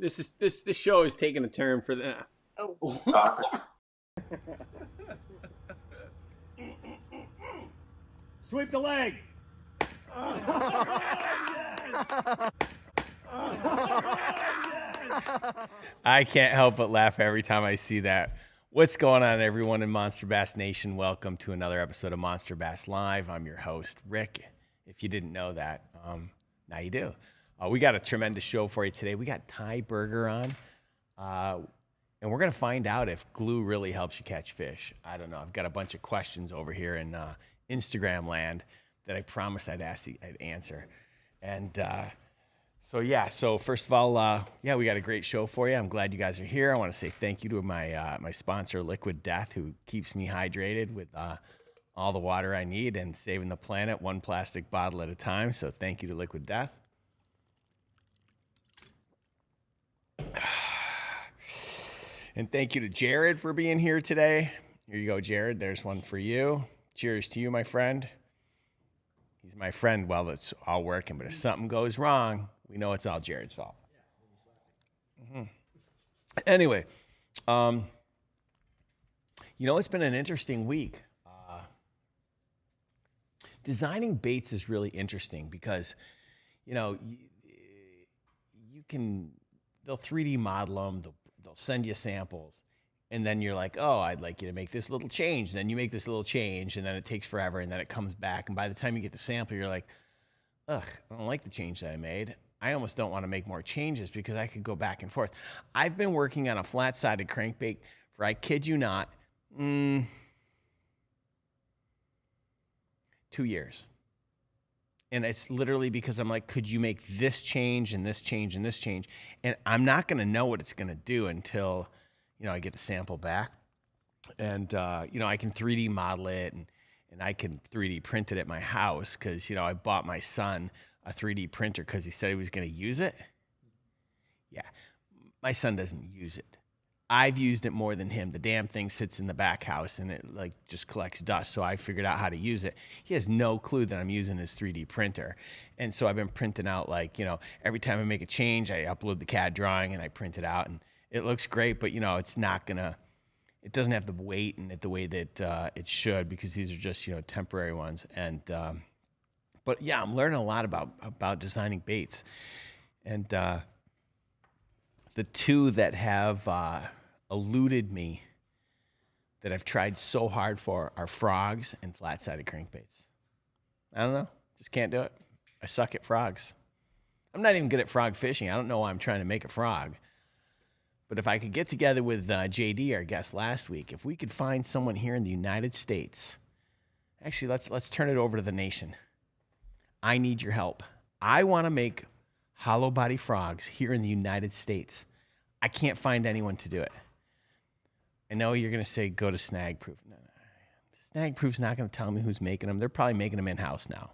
This show is taking a turn for the. Oh. Sweep the leg. I can't help but laugh every time I see that. What's going on, everyone in Monster Bass Nation? Welcome to another episode of Monster Bass Live. I'm your host, Rick. If you didn't know that, now you do. We got a tremendous show for you today. We got TY BERGER on, and we're going to find out if glue really helps you catch fish. I don't know. I've got a bunch of questions over here in Instagram land that I promised I'd answer. And so first of all, we got a great show for you. I'm glad you guys are here. I want to say thank you to my sponsor, Liquid Death, who keeps me hydrated with all the water I need and saving the planet one plastic bottle at a time. So thank you to Liquid Death. And thank you to Jared for being here today. Here you go, Jared. There's one for you. Cheers to you, my friend. He's my friend while it's all working, but if something goes wrong, we know it's all Jared's fault. Anyway, it's been an interesting week. Designing baits is really interesting because, they'll 3D model them, they'll send you samples, and then you're like, oh, I'd like you to make this little change. And then you make this little change, and then it takes forever, and then it comes back. And by the time you get the sample, you're like, ugh, I don't like the change that I made. I almost don't want to make more changes because I could go back and forth. I've been working on a flat-sided crankbait for, I kid you not, 2 years. And it's literally because I'm like, could you make this change and this change and this change? And I'm not going to know what it's going to do until, I get the sample back. And, I can 3D model it and I can 3D print it at my house because, I bought my son a 3D printer because he said he was going to use it. Yeah, my son doesn't use it. I've used it more than him. The damn thing sits in the back house and it just collects dust. So I figured out how to use it. He has no clue that I'm using his 3D printer. And so I've been printing out every time I make a change, I upload the CAD drawing and I print it out and it looks great, but it's not gonna, it doesn't have the weight in it the way that it should because these are just, temporary ones. And, but yeah, I'm learning a lot about designing baits. And the two that have eluded me that I've tried so hard for are frogs and flat-sided crankbaits. I don't know. Just can't do it. I suck at frogs. I'm not even good at frog fishing. I don't know why I'm trying to make a frog. But if I could get together with JD, our guest last week, if we could find someone here in the United States, actually, let's turn it over to the nation. I need your help. I want to make hollow body frogs here in the United States. I can't find anyone to do it. I know you're going to say go to Snagproof. No. Snagproof's not going to tell me who's making them. They're probably making them in-house now.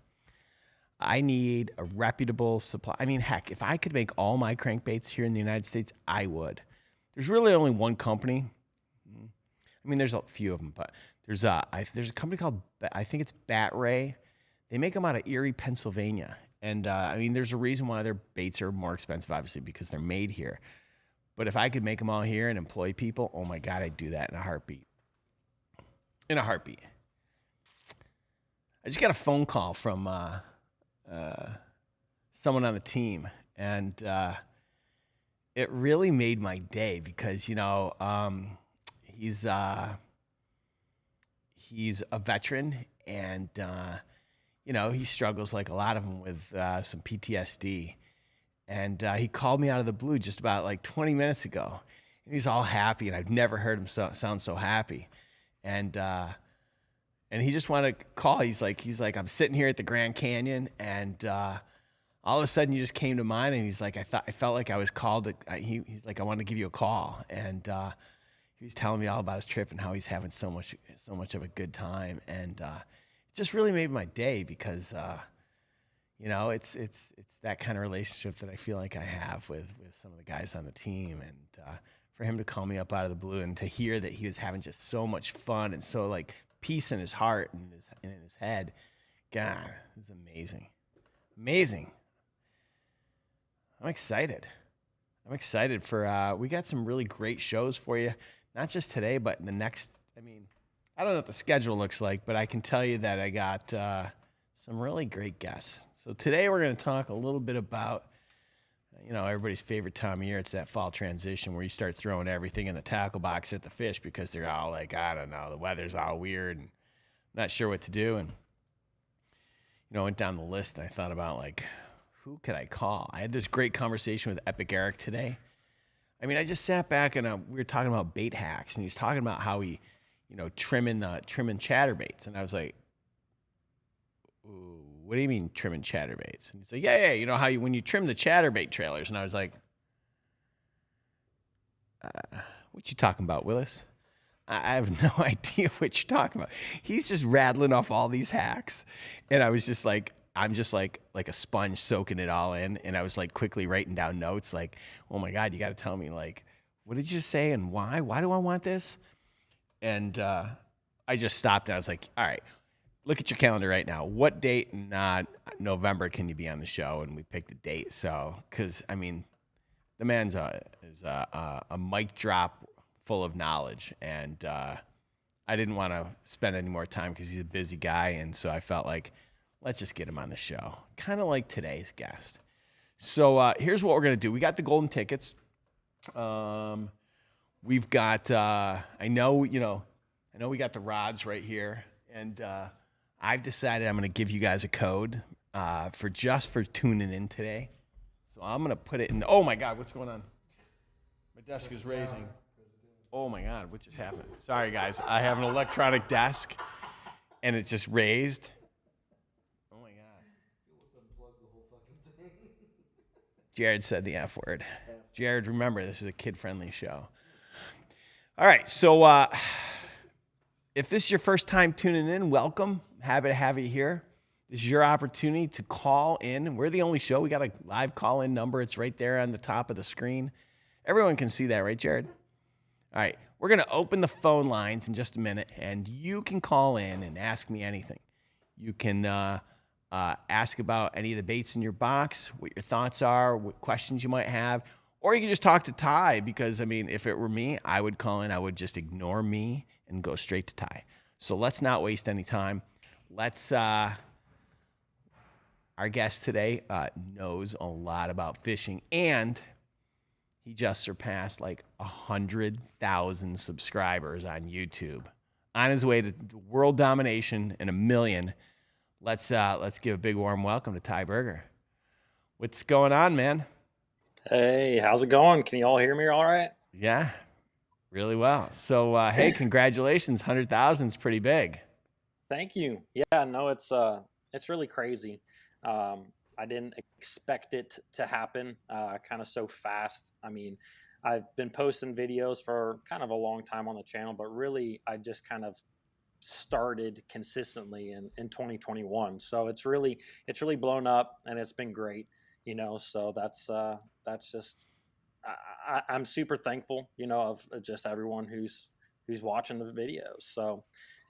I need a reputable supply. I mean, heck, if I could make all my crankbaits here in the United States, I would. There's really only one company. I mean, there's a few of them, but there's a company called, I think it's Bat Ray. They make them out of Erie, Pennsylvania. And, there's a reason why their baits are more expensive, obviously, because they're made here. But if I could make them all here and employ people, oh, my God, I'd do that in a heartbeat. In a heartbeat. I just got a phone call from someone on the team, and it really made my day because, he's a veteran, and, he struggles like a lot of them with some PTSD. And he called me out of the blue just about 20 minutes ago. And he's all happy, and I've never heard him sound so happy. And he just wanted to call. He's like, I'm sitting here at the Grand Canyon, and all of a sudden you just came to mind. And he's like, I felt like I was called. He's like, I wanted to give you a call. And he was telling me all about his trip and how he's having so much of a good time. And it just really made my day because it's that kind of relationship that I feel like I have with some of the guys on the team. And for him to call me up out of the blue and to hear that he was having just so much fun and so peace in his heart and in his head, God, it's amazing. Amazing. I'm excited. I'm excited for, we got some really great shows for you, not just today, but in the next, I mean, I don't know what the schedule looks like, but I can tell you that I got some really great guests. So today we're going to talk a little bit about, everybody's favorite time of year. It's that fall transition where you start throwing everything in the tackle box at the fish because they're all like, I don't know, the weather's all weird and not sure what to do. And, I went down the list and I thought about like, who could I call? I had this great conversation with Epic Eric today. I mean, I just sat back and we were talking about bait hacks, and he's talking about how he, trimming chatterbaits. And I was like, ooh, what do you mean trimming chatterbaits? And he's like, yeah, how when you trim the chatterbait trailers. And I was like, what you talking about, Willis? I have no idea what you're talking about. He's just rattling off all these hacks. And I was just like, I'm just like a sponge soaking it all in. And I was like quickly writing down notes like, oh my God, you got to tell me like, what did you say and why? Why do I want this? And I just stopped and I was like, all right, look at your calendar right now. What date in November can you be on the show? And we picked a date. So, because I mean, the man's is a mic drop full of knowledge, and I didn't want to spend any more time because he's a busy guy, and so I felt like let's just get him on the show, kind of like today's guest. So here's what we're gonna do. We got the golden tickets. We've got I know we got the rods right here, and I've decided I'm gonna give you guys a code for tuning in today. So I'm gonna put it in. Oh my God, what's going on? My desk is raising. Oh my God, what just happened? Sorry guys, I have an electronic desk and it just raised. Oh my God. Jared said the F word. Jared, remember, this is a kid-friendly show. All right, so if this is your first time tuning in, welcome. Happy to have you here. This is your opportunity to call in. We're the only show. We got a live call-in number. It's right there on the top of the screen. Everyone can see that, right, Jared? All right, we're going to open the phone lines in just a minute, and you can call in and ask me anything. You can ask about any of the baits in your box, what your thoughts are, what questions you might have, or you can just talk to Ty because, I mean, if it were me, I would call in. I would just ignore me and go straight to Ty. So let's not waste any time. Let's our guest today knows a lot about fishing, and he just surpassed like 100,000 subscribers on YouTube. On his way to world domination and 1 million. Let's give a big warm welcome to Ty Berger. What's going on, man? Hey, how's it going? Can you all hear me all right? Yeah, really well. So, hey, congratulations. 100,000 is pretty big. Thank you. Yeah, no, it's really crazy. I didn't expect it to happen kind of so fast. I mean, I've been posting videos for kind of a long time on the channel, but really I just kind of started consistently in 2021. So it's really blown up and it's been great, so that's just, I'm super thankful, of just everyone who's watching the videos. So,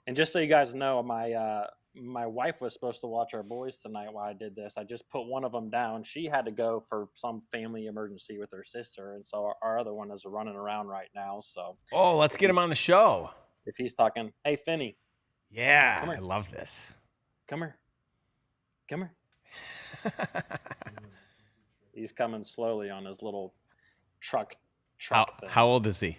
and just so you guys know, my wife was supposed to watch our boys tonight while I did this. I just put one of them down. She had to go for some family emergency with her sister, and so our other one is running around right now. So, let's get him on the show. If he's talking, hey, Finney. Yeah, I love this. Come here. He's coming slowly on his little truck thing. How old is he?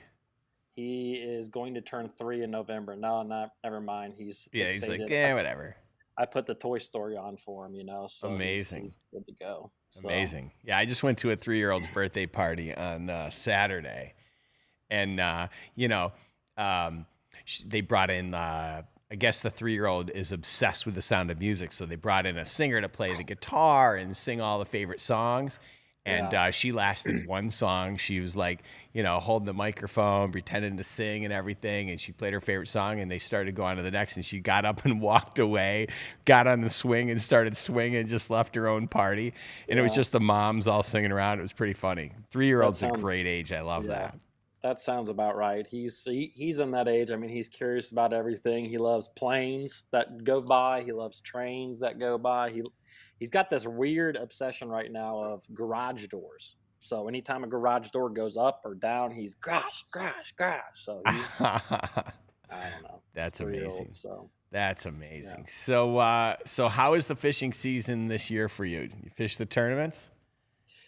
He is going to turn 3 in November. No, never mind. He's like, yeah, whatever. I put the Toy Story on for him, so amazing. He's good to go. Amazing. Yeah, I just went to a 3-year-old's birthday party on Saturday, and they brought in. I guess the 3-year-old is obsessed with the Sound of Music, so they brought in a singer to play the guitar and sing all the favorite songs. And she lasted one song. She was like, holding the microphone, pretending to sing and everything. And she played her favorite song, and they started going to the next. And she got up and walked away, got on the swing and started swinging, just left her own party. And it was just the moms all singing around. It was pretty funny. 3-year-old's a great age. I love that. That sounds about right. He's in that age. I mean, he's curious about everything. He loves planes that go by. He loves trains that go by. He's got this weird obsession right now of garage doors. So anytime a garage door goes up or down, he's crash, crash, crash. So he, I don't know. That's 3-year-old, amazing. So That's amazing. yeah. So how is the fishing season this year for you? You fish the tournaments?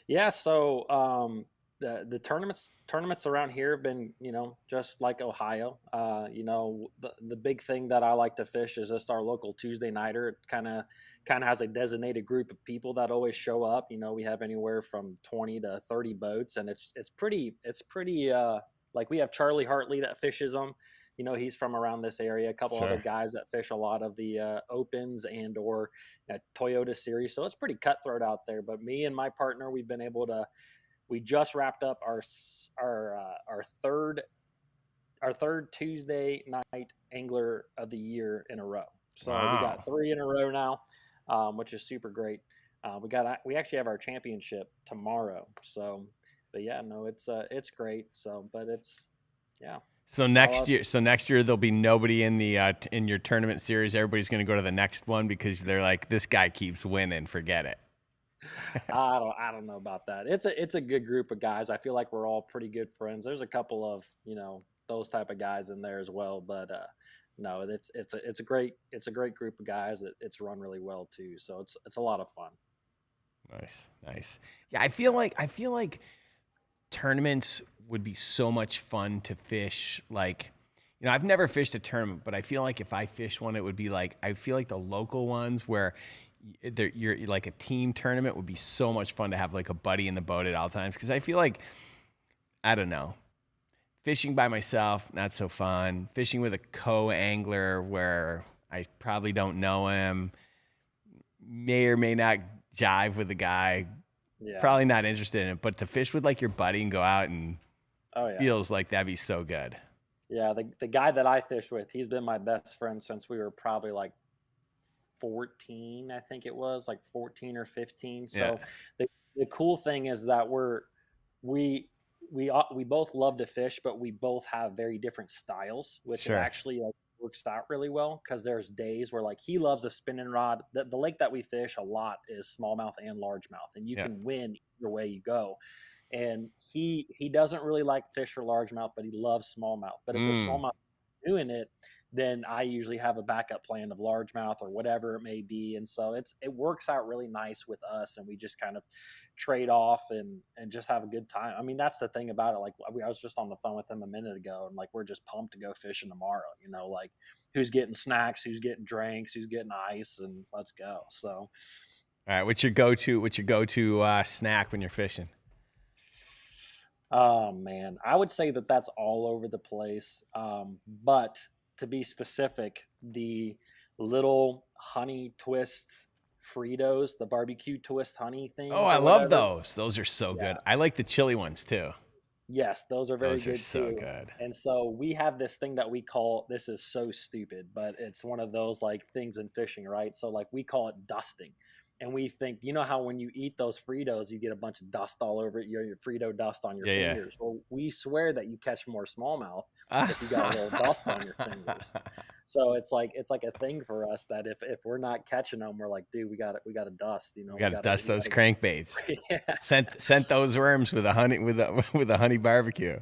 Yeah, so the tournaments around here have been, just like Ohio. The big thing that I like to fish is just our local Tuesday nighter. It kind of has a designated group of people that always show up. We have anywhere from 20 to 30 boats, and it's pretty like we have Charlie Hartley that fishes them. He's from around this area. A couple other Sure. guys that fish a lot of the opens and or Toyota series. So it's pretty cutthroat out there. But me and my partner, we just wrapped up our third Tuesday night angler of the year in a row. So Wow. we got 3 in a row now, which is super great. We actually have our championship tomorrow. So, but yeah, no, it's great. So, but yeah. So next year there'll be nobody in the in your tournament series. Everybody's going to go to the next one because they're like, this guy keeps winning. Forget it. I don't know about that. It's a good group of guys. I feel like we're all pretty good friends. There's a couple of those type of guys in there as well, but no, it's a great group of guys. It's run really well too, so it's a lot of fun. Nice. Yeah, I feel like tournaments would be so much fun to fish. Like, I've never fished a tournament, but I feel like if I fish one, it would be like, I feel like the local ones where you're like a team tournament would be so much fun to have like a buddy in the boat at all times. Cause I feel like, I don't know, fishing by myself, not so fun. Fishing with a co-angler where I probably don't know him, may or may not jive with the guy. Yeah. Probably not interested in it, but to fish with like your buddy and go out and feels like that'd be so good. Yeah, the guy that I fish with, he's been my best friend since we were probably like 14, I think it was, like 14 or 15. So the cool thing is that we both love to fish, but we both have very different styles, which actually works out really well because there's days where like he loves a spinning rod. The lake that we fish a lot is smallmouth and largemouth, and you can win either way you go. And he doesn't really like fish for largemouth, but he loves smallmouth. But if the smallmouth is doing it, then I usually have a backup plan of largemouth or whatever it may be. And so it works out really nice with us, and we just kind of trade off and just have a good time. I mean, that's the thing about it. Like I was just on the phone with him a minute ago, and like we're just pumped to go fishing tomorrow. Like who's getting snacks, who's getting drinks, who's getting ice, and let's go. So, all right, what's your go-to snack when you're fishing? Oh man, I would say that that's all over the place. But to be specific, the little honey twist Fritos, the barbecue twist honey things. Oh, I love those. Those are so good. I like the chili ones too. Yes, those are very good too. Those are so good. And so we have this thing that we call, this is so stupid, but it's one of those like things in fishing, right? So like we call it dusting. And we think, how when you eat those Fritos, you get a bunch of dust all over it, your Frito dust on your fingers. Well, we swear that you catch more smallmouth if you got a little dust on your fingers. So it's like a thing for us that if we're not catching them, we're like, dude, we got to dust. We got to dust those crankbaits. Sent those worms with a honey barbecue.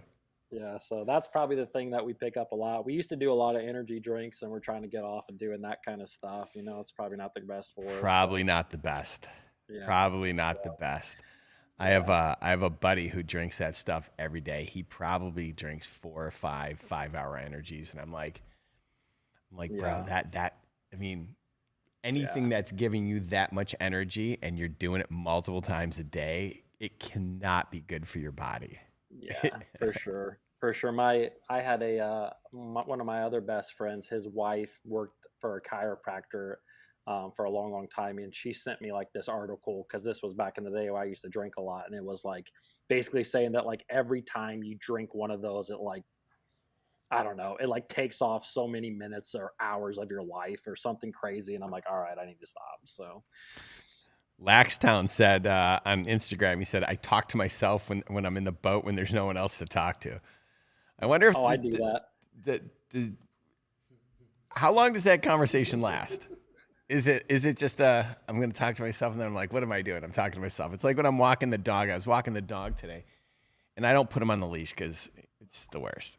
Yeah, so that's probably the thing that we pick up a lot. We used to do a lot of energy drinks, and we're trying to get off and doing that kind of stuff. It's probably not the best for us. Probably not the best. Yeah, probably not the best. Yeah. I have a buddy who drinks that stuff every day. He probably drinks 4 or 5-hour energies, and I'm like, bro, that I mean, anything that's giving you that much energy and you're doing it multiple times a day, it cannot be good for your body. Yeah, for sure. I had one of my other best friends, his wife worked for a chiropractor for a long, long time. And she sent me like this article, because this was back in the day where I used to drink a lot. And it was like basically saying that like every time you drink one of those, it like, I don't know, it like takes off so many minutes or hours of your life or something crazy. And I'm like, all right, I need to stop. So Laxtown said on Instagram, he said, I talk to myself when I'm in the boat when there's no one else to talk to. I wonder if I do that. How long does that conversation last? Is it just I'm going to talk to myself and then I'm like, what am I doing? I'm talking to myself. It's like when I'm walking the dog. I was walking the dog today, and I don't put him on the leash because it's the worst.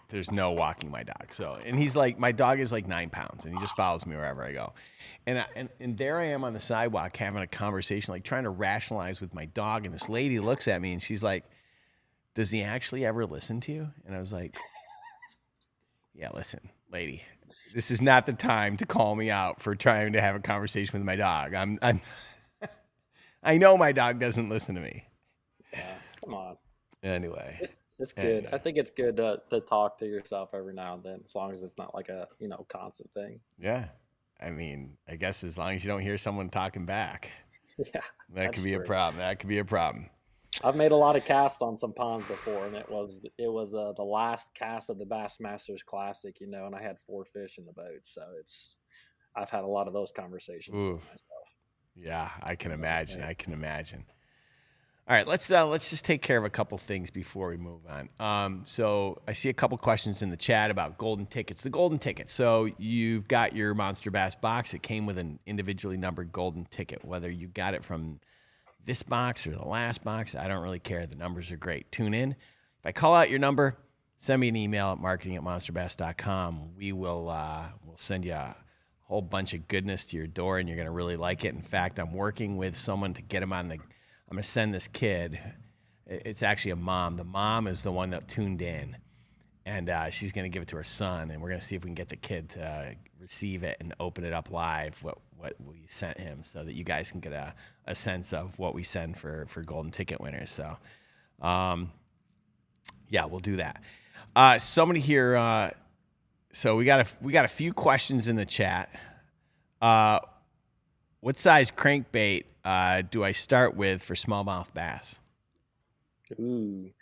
There's no walking my dog. So, and he's like, my dog is like 9 pounds, and he just follows me wherever I go. And there I am on the sidewalk having a conversation, like trying to rationalize with my dog. And this lady looks at me and she's like, "Does he actually ever listen to you?" And I was like, "Yeah, listen, lady, this is not the time to call me out for trying to have a conversation with my dog. I know my dog doesn't listen to me." Yeah, come on. Anyway. It's good. I think it's good to talk to yourself every now and then, as long as it's not like a constant thing. Yeah. I mean, I guess as long as you don't hear someone talking back, Yeah, that could be a problem. That could be a problem. I've made a lot of casts on some ponds before, and it was the last cast of the Bassmasters Classic, and I had 4 fish in the boat, so I've had a lot of those conversations with myself. Yeah, I can imagine. I can imagine. All right, let's just take care of a couple things before we move on. So I see a couple questions in the chat about golden tickets. The golden ticket. So you've got your Monster Bass box. It came with an individually numbered golden ticket. Whether you got it from this box or the last box, I don't really care. The numbers are great. Tune in. If I call out your number, send me an email at marketing@monsterbass.com. We'll send you a whole bunch of goodness to your door, and you're going to really like it. In fact, I'm working with someone to get him on the. I'm going to send this kid. It's actually a mom. The mom is the one that tuned in, and she's going to give it to her son, and we're going to see if we can get the kid to receive it and open it up live, what we sent him, so that you guys can get a sense of what we send for golden ticket winners. So, yeah, we'll do that. Somebody here. So we got a few questions in the chat. What size crankbait do I start with for smallmouth bass? Ooh,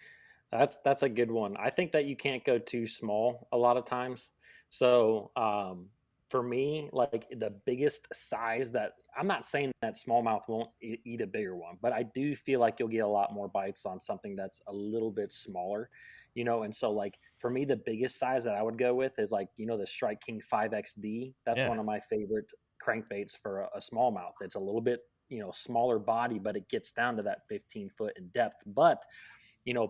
that's a good one. I think that you can't go too small a lot of times. So for me, like the biggest size that I'm not saying that smallmouth won't eat a bigger one, but I do feel like you'll get a lot more bites on something that's a little bit smaller, And so like for me, the biggest size that I would go with is like the Strike King 5XD. That's one of my favorite crankbaits for a smallmouth. It's a little bit smaller body, but it gets down to that 15 foot in depth. But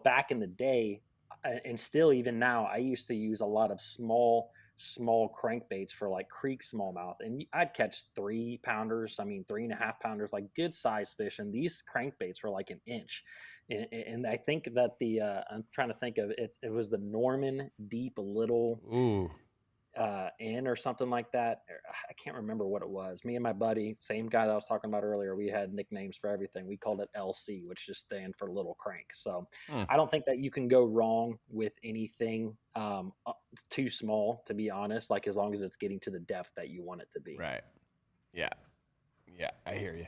back in the day, and still even now, I used to use a lot of small crankbaits for like creek smallmouth, and I'd catch 3 pounders, 3.5 pounders, like good size fish, and these crankbaits were like an inch. And I think that I'm trying to think of it, it was the Norman Deep Little in or something like that. I can't remember what it was. Me and my buddy, same guy that I was talking about earlier, we had nicknames for everything. We called it LC, which just stand for little crank. So I don't think that you can go wrong with anything too small, to be honest, like as long as it's getting to the depth that you want it to be. Right. Yeah. Yeah, I hear you.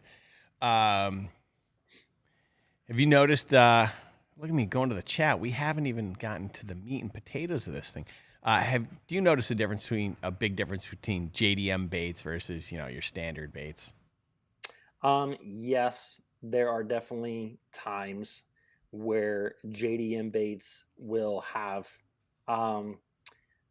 Have you noticed, look at me going to the chat. We haven't even gotten to the meat and potatoes of this thing. Do you notice a big difference between JDM baits versus, your standard baits? Yes, there are definitely times where JDM baits will have,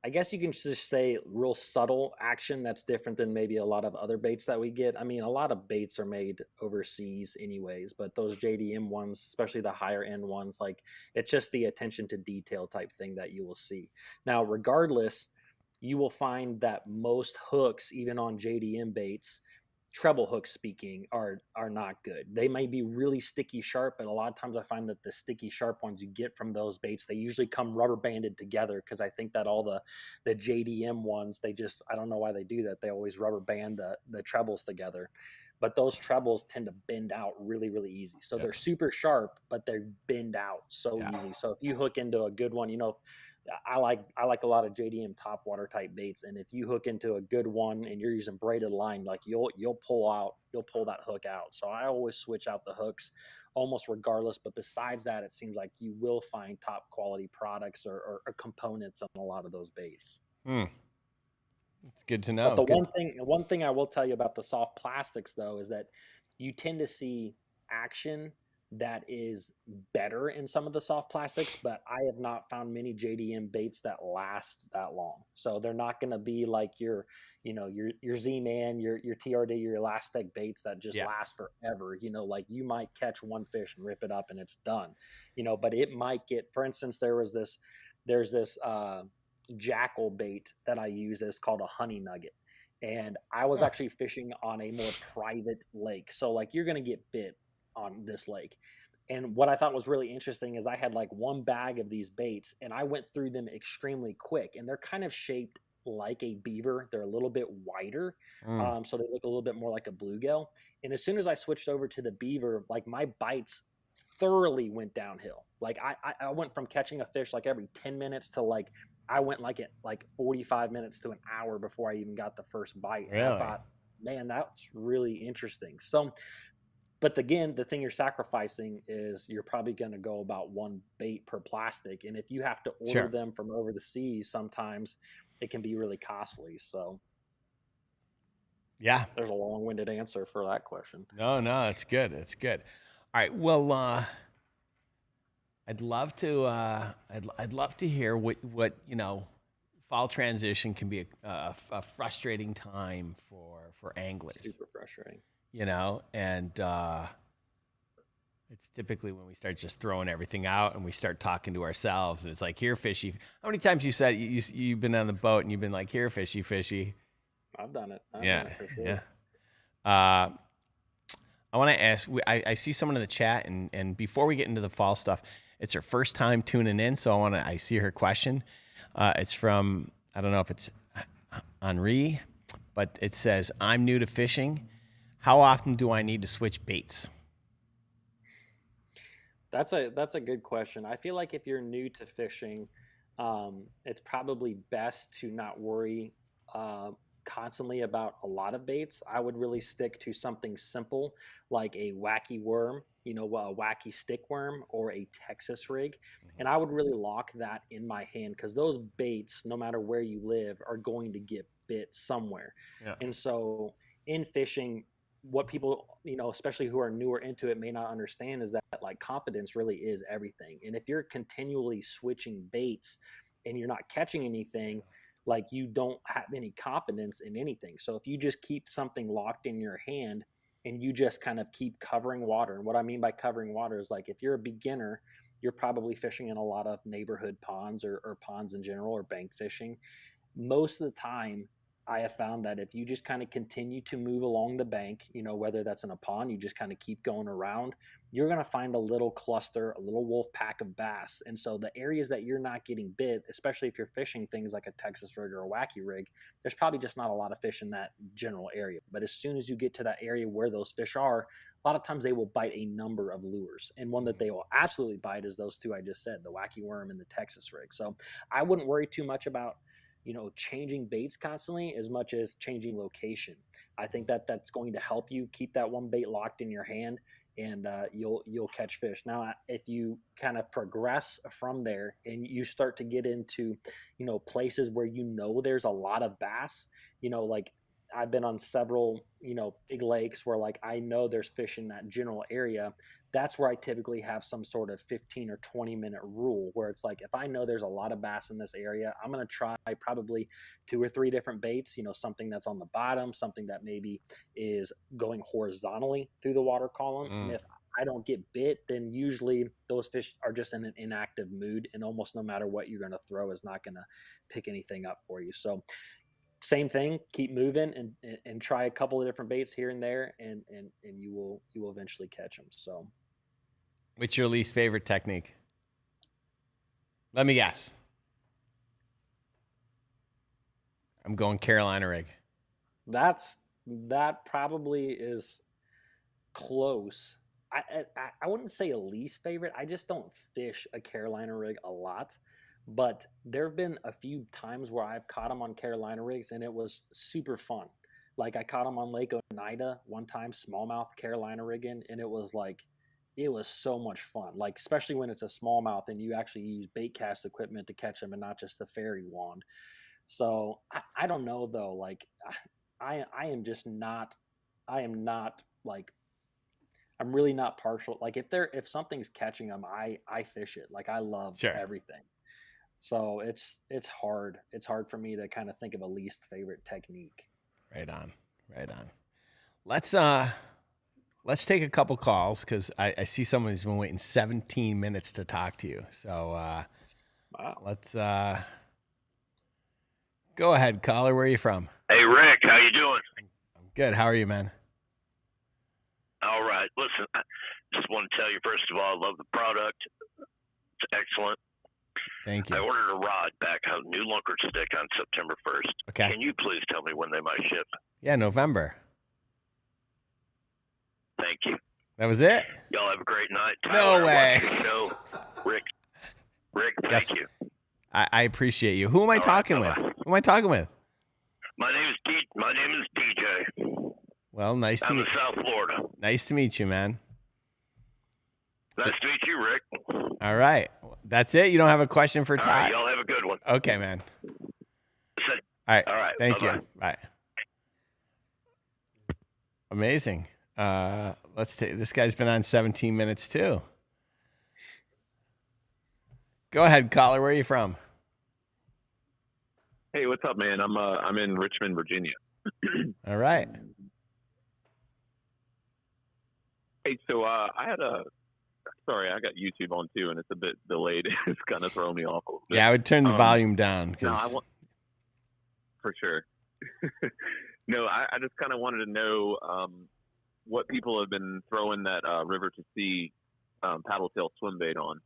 I guess you can just say real subtle action that's different than maybe a lot of other baits that we get. I mean, a lot of baits are made overseas anyways, but those JDM ones, especially the higher end ones, like it's just the attention to detail type thing that you will see. Now, regardless, you will find that most hooks, even on JDM baits, treble hooks speaking, are not good. They may be really sticky sharp, but a lot of times I find that the sticky sharp ones you get from those baits, they usually come rubber banded together, because I think that all the JDM ones, I don't know why they do that. They always rubber band the trebles together, but those trebles tend to bend out really, really easy. So they're super sharp, but they bend out so easy. So if you hook into a good one, I like a lot of JDM topwater type baits, and if you hook into a good one and you're using braided line, like you'll pull that hook out. So I always switch out the hooks almost regardless. But besides that, it seems like you will find top quality products or components on a lot of those baits. It's good to know. But the one thing I will tell you about the soft plastics though is that you tend to see action that is better in some of the soft plastics, but I have not found many JDM baits that last that long. So they're not going to be like your, your Z-Man, your TRD, your elastic baits that just Yeah. last forever. Like you might catch one fish and rip it up and it's done, but it might get, for instance, there's this jackal bait that I use. It's called a honey nugget. And I was actually fishing on a more private lake. So like you're going to get bit on this lake. And what I thought was really interesting is I had like one bag of these baits and I went through them extremely quick, and they're kind of shaped like a beaver. They're a little bit wider. So they look a little bit more like a bluegill. And as soon as I switched over to the beaver, like my bites thoroughly went downhill. Like I went from catching a fish like every 10 minutes to like, I went like at like 45 minutes to an hour before I even got the first bite. And I thought, man, that's really interesting. So, but again, the thing you're sacrificing is you're probably going to go about one bait per plastic. And if you have to order them from over the seas, sometimes it can be really costly. So yeah, there's a long-winded answer for that question. No, it's good. It's good. All right. Well, I'd love to. I'd love to hear what fall transition can be a frustrating time for anglers. Super frustrating. And it's typically when we start just throwing everything out and we start talking to ourselves, and it's like, here, fishy. How many times you said you've been on the boat and you've been like, here, fishy, fishy? I've done it. I've Yeah, done it for sure. yeah. I want to ask. I see someone in the chat, and before we get into the fall stuff, it's her first time tuning in, so I see her question. It's from, I don't know if it's Henri, but it says, I'm new to fishing. How often do I need to switch baits? That's a good question. I feel like if you're new to fishing, it's probably best to not worry constantly about a lot of baits. I would really stick to something simple like a wacky worm, a wacky stick worm, or a Texas rig. And I would really lock that in my hand, because those baits, no matter where you live, are going to get bit somewhere. Yeah. And so in fishing, what people, especially who are newer into it, may not understand is that like confidence really is everything. And if you're continually switching baits and you're not catching anything, like you don't have any confidence in anything. So if you just keep something locked in your hand and you just kind of keep covering water, and what I mean by covering water is like, if you're a beginner, you're probably fishing in a lot of neighborhood ponds or ponds in general, or bank fishing. Most of the time, I have found that if you just kind of continue to move along the bank, whether that's in a pond, you just kind of keep going around, you're going to find a little cluster, a little wolf pack of bass. And so the areas that you're not getting bit, especially if you're fishing things like a Texas rig or a wacky rig, there's probably just not a lot of fish in that general area. But as soon as you get to that area where those fish are, a lot of times they will bite a number of lures. And one that they will absolutely bite is those two I just said, the wacky worm and the Texas rig. So I wouldn't worry too much about changing baits constantly as much as changing location. I think that that's going to help you keep that one bait locked in your hand, and you'll catch fish. Now, if you kind of progress from there and you start to get into, places where there's a lot of bass, like I've been on several, big lakes where like I know there's fish in that general area. That's where I typically have some sort of 15 or 20-minute rule, where it's like, if I know there's a lot of bass in this area, I'm going to try probably 2 or 3 different baits, something that's on the bottom, something that maybe is going horizontally through the water column. And if I don't get bit, then usually those fish are just in an inactive mood, and almost no matter what you're going to throw is not going to pick anything up for you. So same thing, keep moving and try a couple of different baits here and there, and you will eventually catch them. So what's your least favorite technique? Let me guess. I'm going Carolina rig. That probably is close. I wouldn't say a least favorite. I just don't fish a Carolina rig a lot. But there have been a few times where I've caught them on Carolina rigs, and it was super fun. Like I caught them on Lake Oneida one time, smallmouth Carolina rigging, and it was so much fun. Like, especially when it's a smallmouth and you actually use bait cast equipment to catch them and not just the fairy wand. So I don't know though. Like I am just not. I am not like. I'm really not partial. Like if something's catching them, I fish it. Like I love Sure. everything. So it's hard. It's hard for me to kind of think of a least favorite technique. Right on. Right on. Let's take a couple calls because I see someone who's been waiting 17 minutes to talk to you. So Wow. let's go ahead, caller. Where are you from? Hey, Rick, how you doing? I'm good. How are you, man? All right. Listen, I just want to tell you, first of all, I love the product. It's excellent. Thank I you. ordered a rod back, a new lunker stick on September 1st. Okay. Can you please tell me when they might ship? Yeah, November. Thank you. That was it? Y'all have a great night. No Tyler, I way. watch your show. Rick, thank Yes. you. I appreciate you. Who am I All right, talking with? bye-bye. Who am I talking with? My name is DJ. Well, nice to I'm in meet. South Florida. Nice to meet you, man. Nice to meet you, Rick. All right, that's it. You don't have a question for All Ty? right, y'all have a good one. Okay, man. Listen, All right. all right, Thank bye-bye. you. Bye. Amazing. Let's take. This guy's been on 17 minutes too. Go ahead, caller. Where are you from? Hey, what's up, man? I'm in Richmond, Virginia. All right. Hey, so I got YouTube on too, and it's a bit delayed. It's kind of throwing me off a little bit. Yeah, I would turn the volume down No, because for sure. No, I just kind of wanted to know what people have been throwing that river to sea paddle tail swim bait on.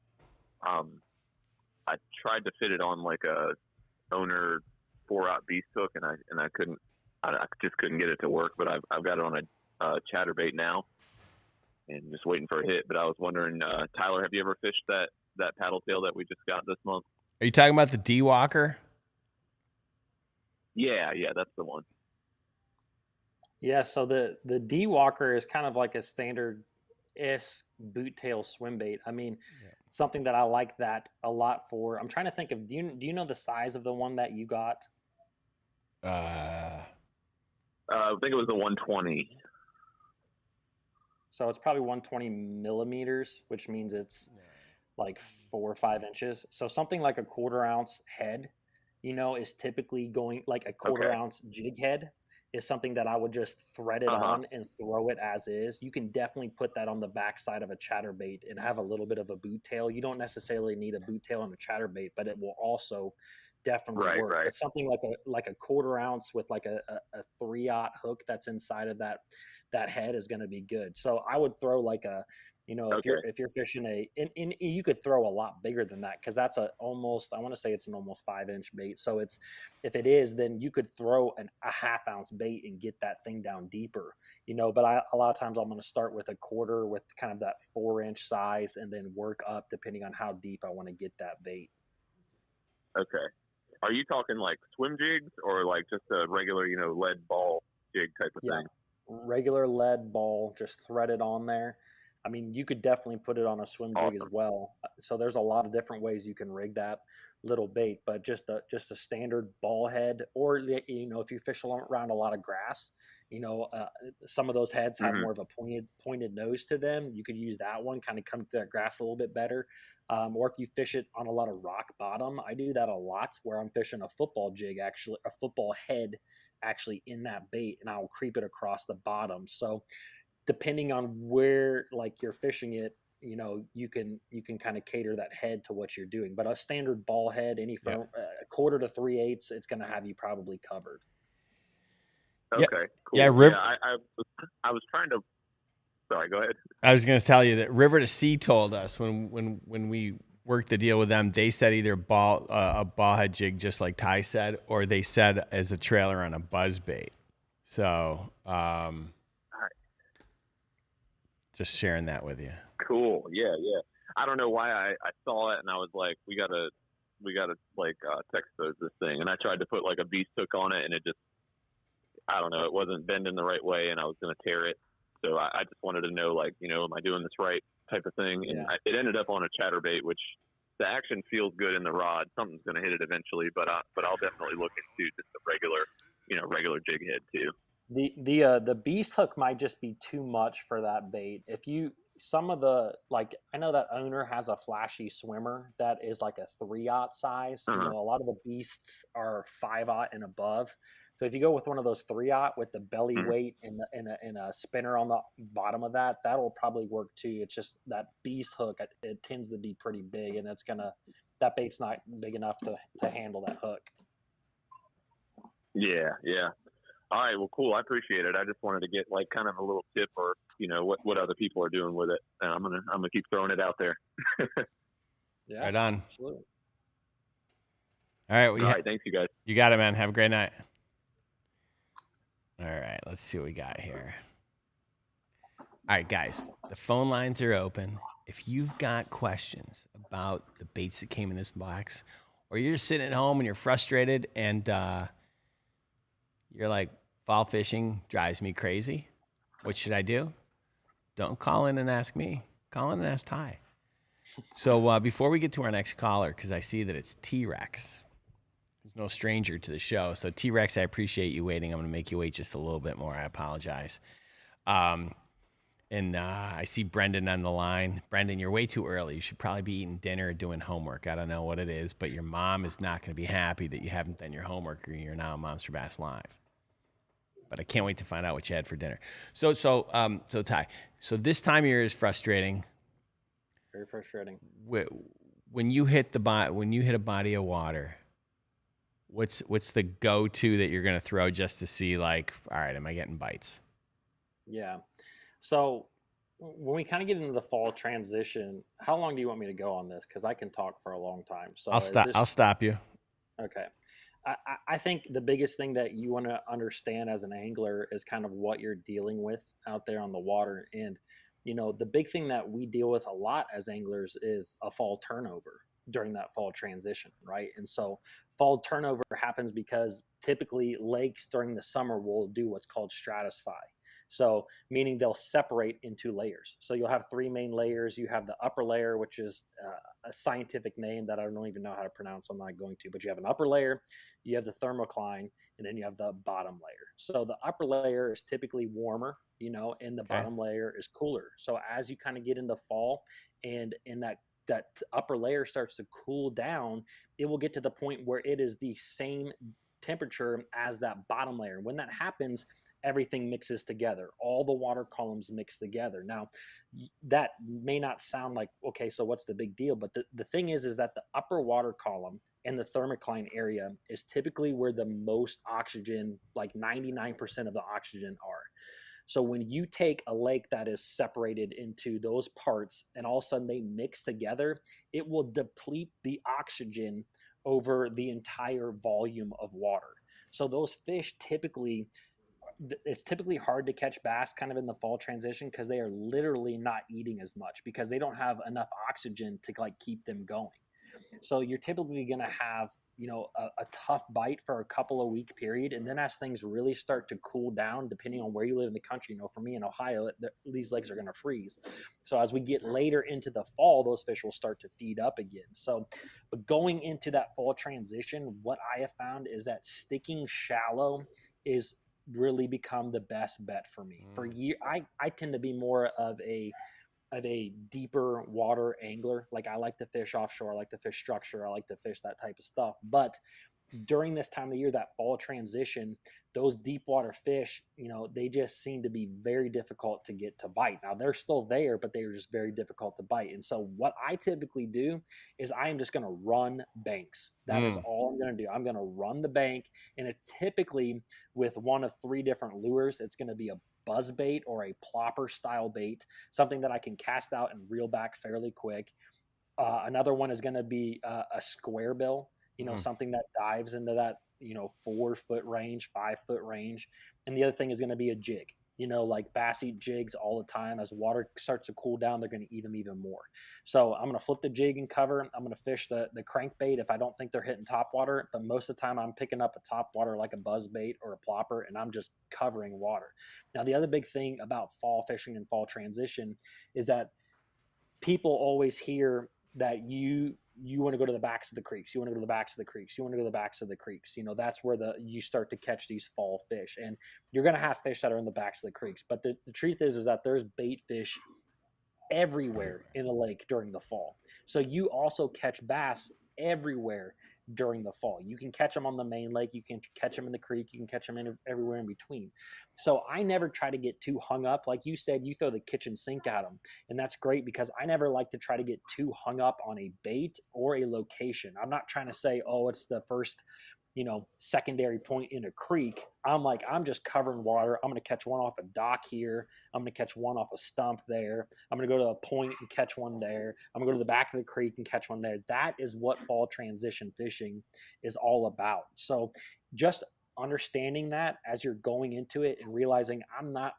I tried to fit it on like a owner 4-aught beast hook, and I couldn't. I just couldn't get it to work. But I've got it on a ChatterBait now, and just waiting for a hit. But I was wondering, Tyler, have you ever fished that paddle tail that we just got this month? are you talking about the D Walker? Yeah, that's the one. Yeah, so the D Walker is kind of like a standard boot tail swim bait. I mean, something that I like that a lot for. I'm trying to think of. Do you know the size of the one that you got? I think it was the 120. So it's probably 120 millimeters, which means it's like 4 or 5 inches. So something like a 1/4 ounce head, is typically going like a 1/4 ounce jig head is something that I would just thread it on and throw it as is. You can definitely put that on the backside of a chatterbait and have a little bit of a boot tail. You don't necessarily need a boot tail on a chatterbait, but it will also definitely work. Right. But something like a 1/4 ounce with like a 3/aught hook that's inside of that head is going to be good. So I would throw like a, if you're fishing and you could throw a lot bigger than that, because that's I want to say it's an almost 5-inch bait. So if it is, then you could throw a 1/2 ounce bait and get that thing down deeper, but a lot of times I'm going to start with a 1/4 with kind of that 4-inch size and then work up depending on how deep I want to get that bait. Okay. Are you talking like swim jigs or like just a regular, lead ball jig type of thing? Regular lead ball, just thread it on there. I mean, you could definitely put it on a swim jig as well. So there's a lot of different ways you can rig that little bait, but just a standard ball head, or if you fish around a lot of grass, some of those heads have more of a pointed nose to them. You could use that one, kind of come to that grass a little bit better. Or if you fish it on a lot of rock bottom, I do that a lot where I'm fishing a football jig, actually a football head actually in that bait, and I'll creep it across the bottom. So depending on where like you're fishing it, you can kind of cater that head to what you're doing. But a standard ball head, from 1/4 to 3/8, it's going to have you probably covered. Okay, cool. Yeah, I was trying to. Sorry, go ahead. I was going to tell you that River to Sea told us when we worked the deal with them, they said either a ball head jig, just like Ty said, or they said as a trailer on a buzz bait. So, just sharing that with you. Cool. Yeah. I don't know why I saw it and I was like, we gotta like textpose this thing, and I tried to put like a beast hook on it, and it just, I don't know, it wasn't bending the right way, and I was gonna tear it. So I just wanted to know, like, am I doing this right type of thing? And it ended up on a chatterbait, which the action feels good in the rod. Something's gonna hit it eventually, but I'll definitely look into just a regular jig head too. The beast hook might just be too much for that bait. If you some of the like, I know that owner has a flashy swimmer that is like a 3/0 size. You Uh-huh. know, a lot of the beasts are 5/0 and above. So if you go with one of those 3/0 with the belly Mhm. weight and a spinner on the bottom of that, that'll probably work too. It's just that beast hook, it tends to be pretty big, and that bait's not big enough to handle that hook. Yeah, yeah. All right, well, cool. I appreciate it. I just wanted to get like kind of a little tip, or what other people are doing with it. And I'm gonna keep throwing it out there. Yeah, Right on. absolutely. All right. All right, thanks, you guys. You got it, man. Have a great night. All right. Let's see what we got here. All right, guys. The phone lines are open. If you've got questions about the baits that came in this box, or you're just sitting at home and you're frustrated and you're like, fall fishing drives me crazy. What should I do? Don't call in and ask me. Call in and ask Ty. So before we get to our next caller, because I see that it's T-Rex. He's no stranger to the show. So T-Rex, I appreciate you waiting. I'm going to make you wait just a little bit more. I apologize. And I see Brendan on the line. Brendan, you're way too early. You should probably be eating dinner or doing homework. I don't know what it is, but your mom is not going to be happy that you haven't done your homework or you're now on Monster Bass Live. But I can't wait to find out what you had for dinner. So Ty, so this time of year is frustrating. Very frustrating. When you hit a body of water, what's the go-to that you're going to throw just to see, like, all right, am I getting bites? Yeah. So when we kind of get into the fall transition, how long do you want me to go on this? Because I can talk for a long time. So I'll stop you. Okay. I think the biggest thing that you want to understand as an angler is kind of what you're dealing with out there on the water. And, the big thing that we deal with a lot as anglers is a fall turnover during that fall transition, right? And so fall turnover happens because typically lakes during the summer will do what's called stratify. So meaning they'll separate into layers. So you'll have three main layers. You have the upper layer, which is a scientific name that I don't even know how to pronounce. I'm not going to, but you have an upper layer, you have the thermocline, and then you have the bottom layer. So the upper layer is typically warmer, and the bottom layer is cooler. So as you kind of get into fall and in that upper layer starts to cool down, it will get to the point where it is the same temperature as that bottom layer. When that happens, everything mixes together. All the water columns mix together. Now, that may not sound like, okay, so what's the big deal? But the thing is that the upper water column and the thermocline area is typically where the most oxygen, like 99% of the oxygen are. So when you take a lake that is separated into those parts and all of a sudden they mix together, it will deplete the oxygen over the entire volume of water. So those fish it's typically hard to catch bass kind of in the fall transition because they are literally not eating as much because they don't have enough oxygen to like keep them going. So you're typically going to have, a tough bite for a couple of week period. And then as things really start to cool down, depending on where you live in the country, for me in Ohio, these lakes are going to freeze. So as we get later into the fall, those fish will start to feed up again. So, but going into that fall transition, what I have found is that sticking shallow is really become the best bet for me. For year, I tend to be more of a deeper water angler. Like I like to fish offshore, I like to fish structure, I like to fish that type of stuff. But during this time of the year, that fall transition, those deep water fish, they just seem to be very difficult to get to bite. Now they're still there, but they're just very difficult to bite. And so what I typically do is I am just going to run banks. That is all I'm going to do. I'm going to run the bank. And it's typically with one of three different lures. It's going to be a buzz bait or a plopper style bait, something that I can cast out and reel back fairly quick. Another one is going to be a square bill, something that dives into that, 4 foot range, 5 foot range. And the other thing is going to be a jig. Like bass eat jigs all the time. As water starts to cool down, they're going to eat them even more. So I'm going to flip the jig and cover. I'm going to fish the crankbait if I don't think they're hitting top water. But most of the time I'm picking up a top water like a buzz bait or a plopper, and I'm just covering water. Now, the other big thing about fall fishing and fall transition is that people always hear that you you want to go to the backs of the creeks. You want to go to the backs of the creeks. You want to go to the backs of the creeks. You know, that's where you start to catch these fall fish. And you're going to have fish that are in the backs of the creeks. But the truth is that there's bait fish everywhere in the lake during the fall. So you also catch bass everywhere during the fall. You can catch them on the main lake. You can catch them in the creek. You can catch them everywhere in between. So I never try to get too hung up. Like you said, you throw the kitchen sink at them. And that's great because I never like to try to get too hung up on a bait or a location. I'm not trying to say, oh, it's the first, you know, secondary point in a creek. I'm just covering water. I'm going to catch one off a dock here. I'm going to catch one off a stump there. I'm going to go to a point and catch one there. I'm going to go to the back of the creek and catch one there. That is what fall transition fishing is all about. So just understanding that as you're going into it and realizing I'm not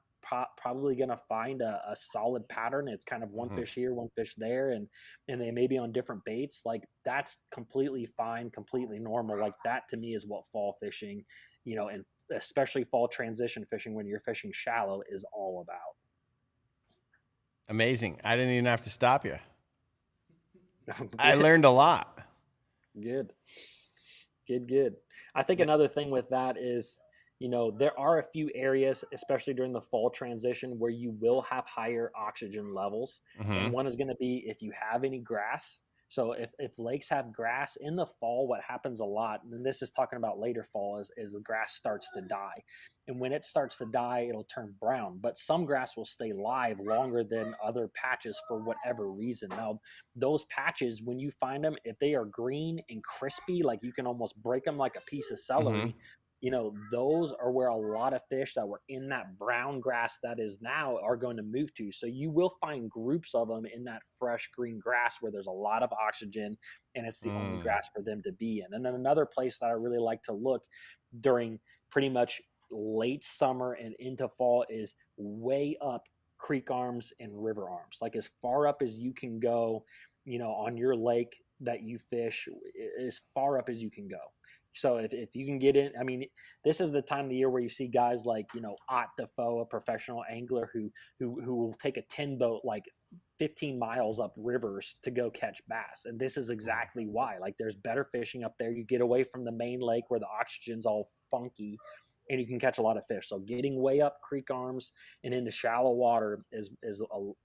probably going to find a solid pattern. It's kind of one fish here, one fish there, and they may be on different baits. Like that's completely fine, completely normal. Like that to me is what fall fishing, you know, and especially fall transition fishing when you're fishing shallow is all about. Amazing. I didn't even have to stop you. I learned a lot. Good. I think another thing with that is, you know, there are a few areas, especially during the fall transition, where you will have higher oxygen levels. And one is going to be if you have any grass. So if lakes have grass in the fall, what happens a lot, and this is talking about later fall, is the grass starts to die. And when it starts to die, it'll turn brown. But some grass will stay live longer than other patches for whatever reason. Now, those patches, when you find them, if they are green and crispy, like you can almost break them like a piece of celery, you know, those are where a lot of fish that were in that brown grass that is now are going to move to. So you will find groups of them in that fresh green grass where there's a lot of oxygen and it's the only grass for them to be in. And then another place that I really like to look during pretty much late summer and into fall is way up creek arms and river arms, like as far up as you can go, you know, on your lake that you fish, as far up as you can go. So if you can get in, I mean, this is the time of the year where you see guys like, you know, Ott Defoe, a professional angler who will take a 10 boat like 15 miles up rivers to go catch bass. And this is exactly why. Like there's better fishing up there. You get away from the main lake where the oxygen's all funky and you can catch a lot of fish. So getting way up creek arms and into shallow water is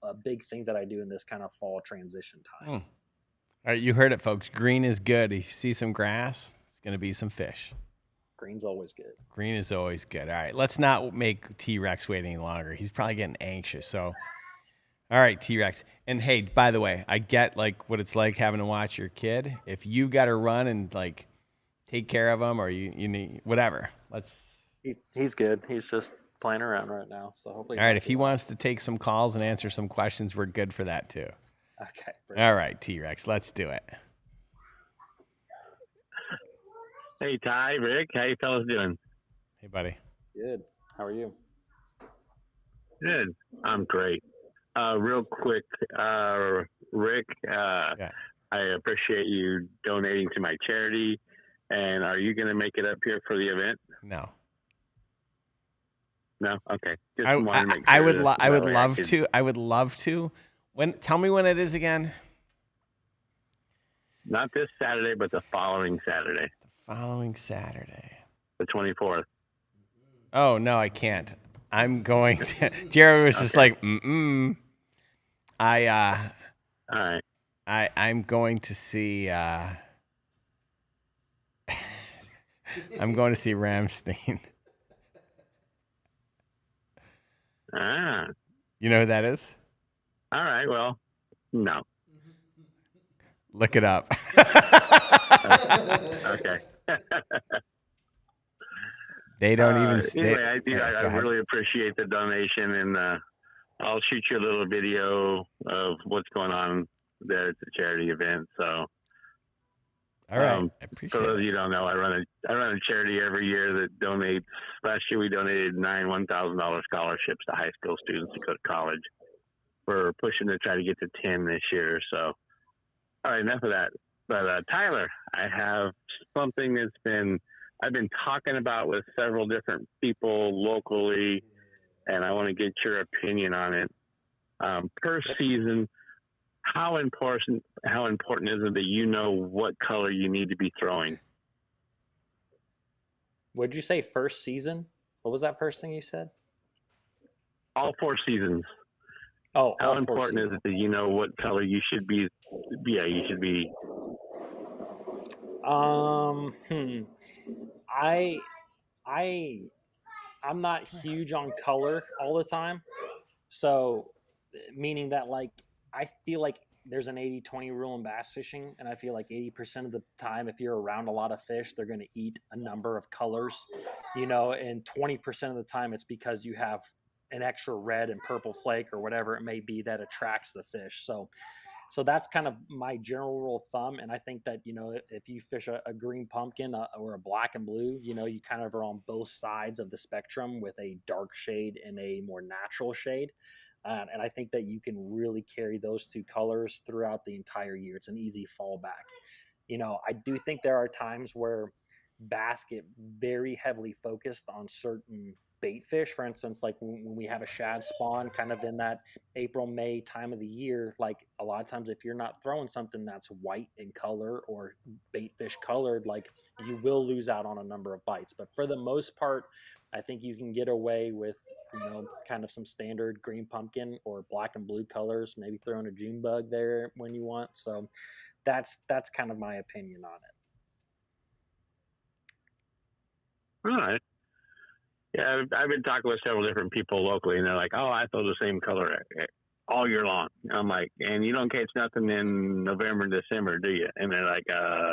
a big thing that I do in this kind of fall transition time. All right, you heard it, folks. Green is good. If you see some grass, going to be some fish. Green's always good. Green is always good. All right, let's not make T-Rex wait any longer. He's probably getting anxious. So, all right, T-Rex. And hey, by the way, I get like what it's like having to watch your kid. If you got to run and like take care of him, or you need whatever, He's good. He's just playing around right now. So hopefully. All right, if he wants to take some calls and answer some questions, we're good for that too. Okay. All right, T-Rex, let's do it. Hey, Ty, Rick, how you fellas doing? Hey, buddy. Good. How are you? Good. I'm great. Real quick, Rick, Yeah. I appreciate you donating to my charity. And are you going to make it up here for the event? No. No? Okay. Just I wanted to make sure would that love to. I would love to. Tell me when it is again. Not this Saturday, but the following Saturday. Following Saturday. The 24th. Oh, no, I can't. I'm going to. Jerry was just like, All right. I'm going to see. I'm going to see Ramstein. Ah. You know who that is? All right. Well, no. Look it up. Okay. They don't even. Anyway, I really appreciate the donation, and I'll shoot you a little video of what's going on there at the charity event. So, all right, I appreciate for those it. of you who don't know, I run a charity every year that donates. Last year, we donated 9 $1,000 scholarships to high school students to go to college. We're pushing to try to get to 10 this year. So, all right, enough of that. But Tyler, I have something I've been talking about with several different people locally, and I want to get your opinion on it. Per season, how important is it that you know what color you need to be throwing? Would you say first season? What was that first thing you said? All 4 seasons. Oh, How all 4 important is seasons. it that you know what color you should be? Yeah, you should be. I'm not huge on color all the time. So, meaning that, like, I feel like there's an 80-20 rule in bass fishing. And I feel like 80% of the time, if you're around a lot of fish, they're going to eat a number of colors, and 20% of the time it's because you have an extra red and purple flake or whatever it may be that attracts the fish. So that's kind of my general rule of thumb. And I think that, if you fish a green pumpkin or a black and blue, you kind of are on both sides of the spectrum with a dark shade and a more natural shade. And I think that you can really carry those 2 colors throughout the entire year. It's an easy fallback. I do think there are times where bass get very heavily focused on certain bait fish. For instance, like when we have a shad spawn kind of in that April, May time of the year, like a lot of times if you're not throwing something that's white in color or bait fish colored, like you will lose out on a number of bites. But for the most part, I think you can get away with, kind of some standard green pumpkin or black and blue colors, maybe throwing a June bug there when you want. So that's kind of my opinion on it. All right. Yeah, I've been talking with several different people locally, and they're like, "Oh, I throw the same color all year long." I'm like, "And you don't catch nothing in November and December, do you?" And they're like,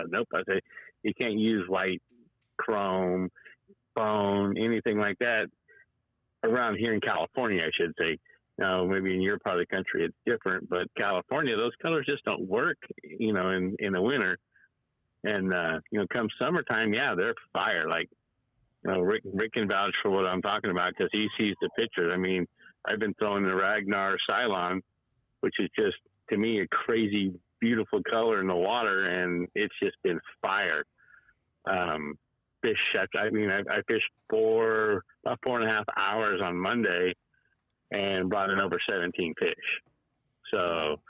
"Nope." I say, "You can't use white, chrome, bone, anything like that around here in California, I should say. Now, maybe in your part of the country it's different, but California, those colors just don't work, in the winter. And come summertime, yeah, they're fire. Like." Rick can vouch for what I'm talking about because he sees the pictures. I mean, I've been throwing the Ragnar Cylon, which is just, to me, a crazy, beautiful color in the water, and it's just been fire. Fish, I fished about 4.5 hours on Monday and brought in over 17 fish. So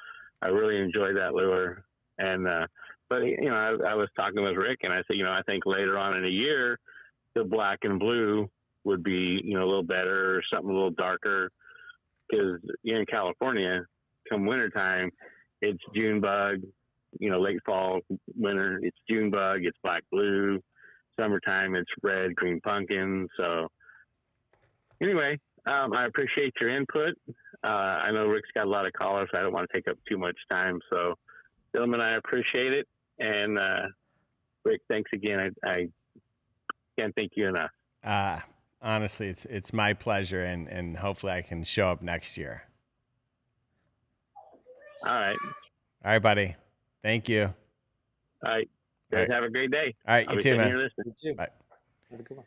I really enjoyed that lure. And, but, I was talking with Rick, and I said, I think later on in the year, the black and blue would be, a little better or something a little darker. Because in California, come wintertime, it's June bug, late fall, winter, it's June bug, it's black, blue. Summertime, it's red, green pumpkin. So anyway, I appreciate your input. I know Rick's got a lot of callers, so I don't want to take up too much time. So, gentlemen, I appreciate it. And Rick, thanks again. I can't thank you enough. Honestly, it's my pleasure, and hopefully I can show up next year. All right, buddy. Thank you. All right. Guys, have a great day. All right, you too, man. You too. Bye. Have a good one.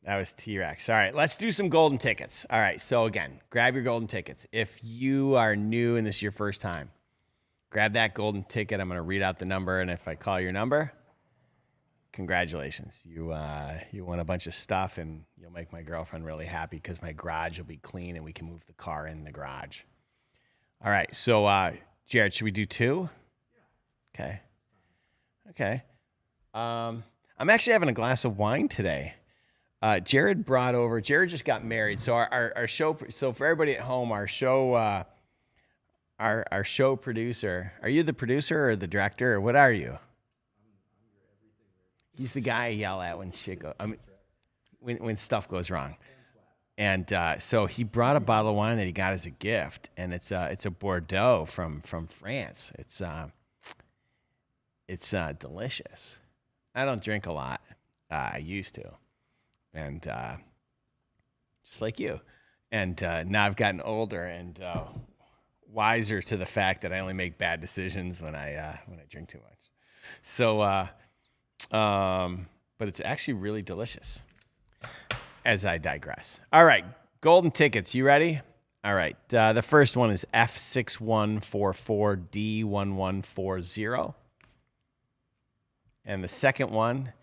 That was T-Rex. All right, let's do some golden tickets. All right, so again, grab your golden tickets. If you are new and this is your first time, grab that golden ticket. I'm going to read out the number, and if I call your number, congratulations. You won a bunch of stuff, and you'll make my girlfriend really happy because my garage will be clean, and we can move the car in the garage. All right, so Jared, should we do 2? Okay. I'm actually having a glass of wine today. Jared just got married. So our show, so for everybody at home, our show producer, are you the producer or the director or what are you? He's the guy I yell at when shit goes, when stuff goes wrong. And so he brought a bottle of wine that he got as a gift, and it's a Bordeaux from France. It's delicious. I don't drink a lot. I used to, and just like you. And now I've gotten older and wiser to the fact that I only make bad decisions when I drink too much. So, but it's actually really delicious. As I digress. All right, golden tickets. You ready? All right. The first one is F6144D1140. And the second one,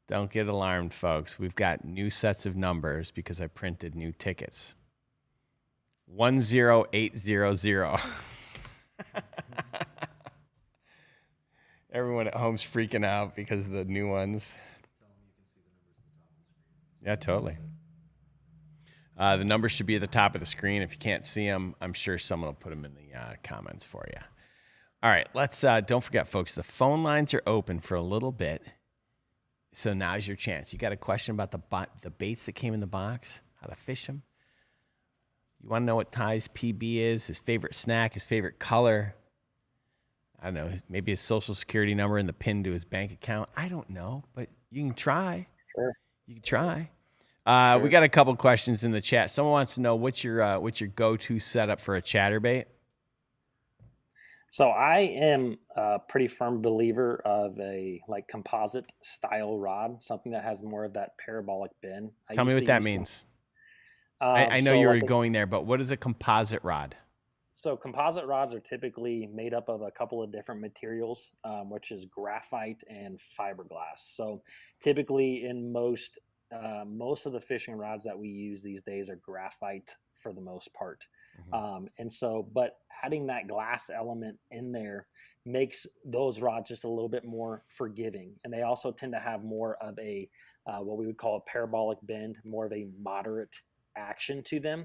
don't get alarmed, folks. We've got new sets of numbers because I printed new tickets. 10800. Everyone at home's freaking out because of the new ones. Yeah, totally. The numbers should be at the top of the screen. If you can't see them, I'm sure someone will put them in the comments for you. All right, let's don't forget, folks, the phone lines are open for a little bit. So now's your chance. You got a question about the baits that came in the box, how to fish them? You want to know what Ty's PB is, his favorite snack, his favorite color? I don't know, maybe his social security number and the PIN to his bank account. I don't know, but you can try. Sure. You can try. Sure. We got a couple questions in the chat. Someone wants to know what's your go-to setup for a ChatterBait? So I am a pretty firm believer of a like composite style rod, something that has more of that parabolic bend. Tell me what that means. I know so you were like going there, but what is a composite rod? So composite rods are typically made up of a couple of different materials, which is graphite and fiberglass. So typically in most of the fishing rods that we use these days are graphite for the most part. And so, but adding that glass element in there makes those rods just a little bit more forgiving. And they also tend to have more of a, what we would call a parabolic bend, more of a moderate action to them.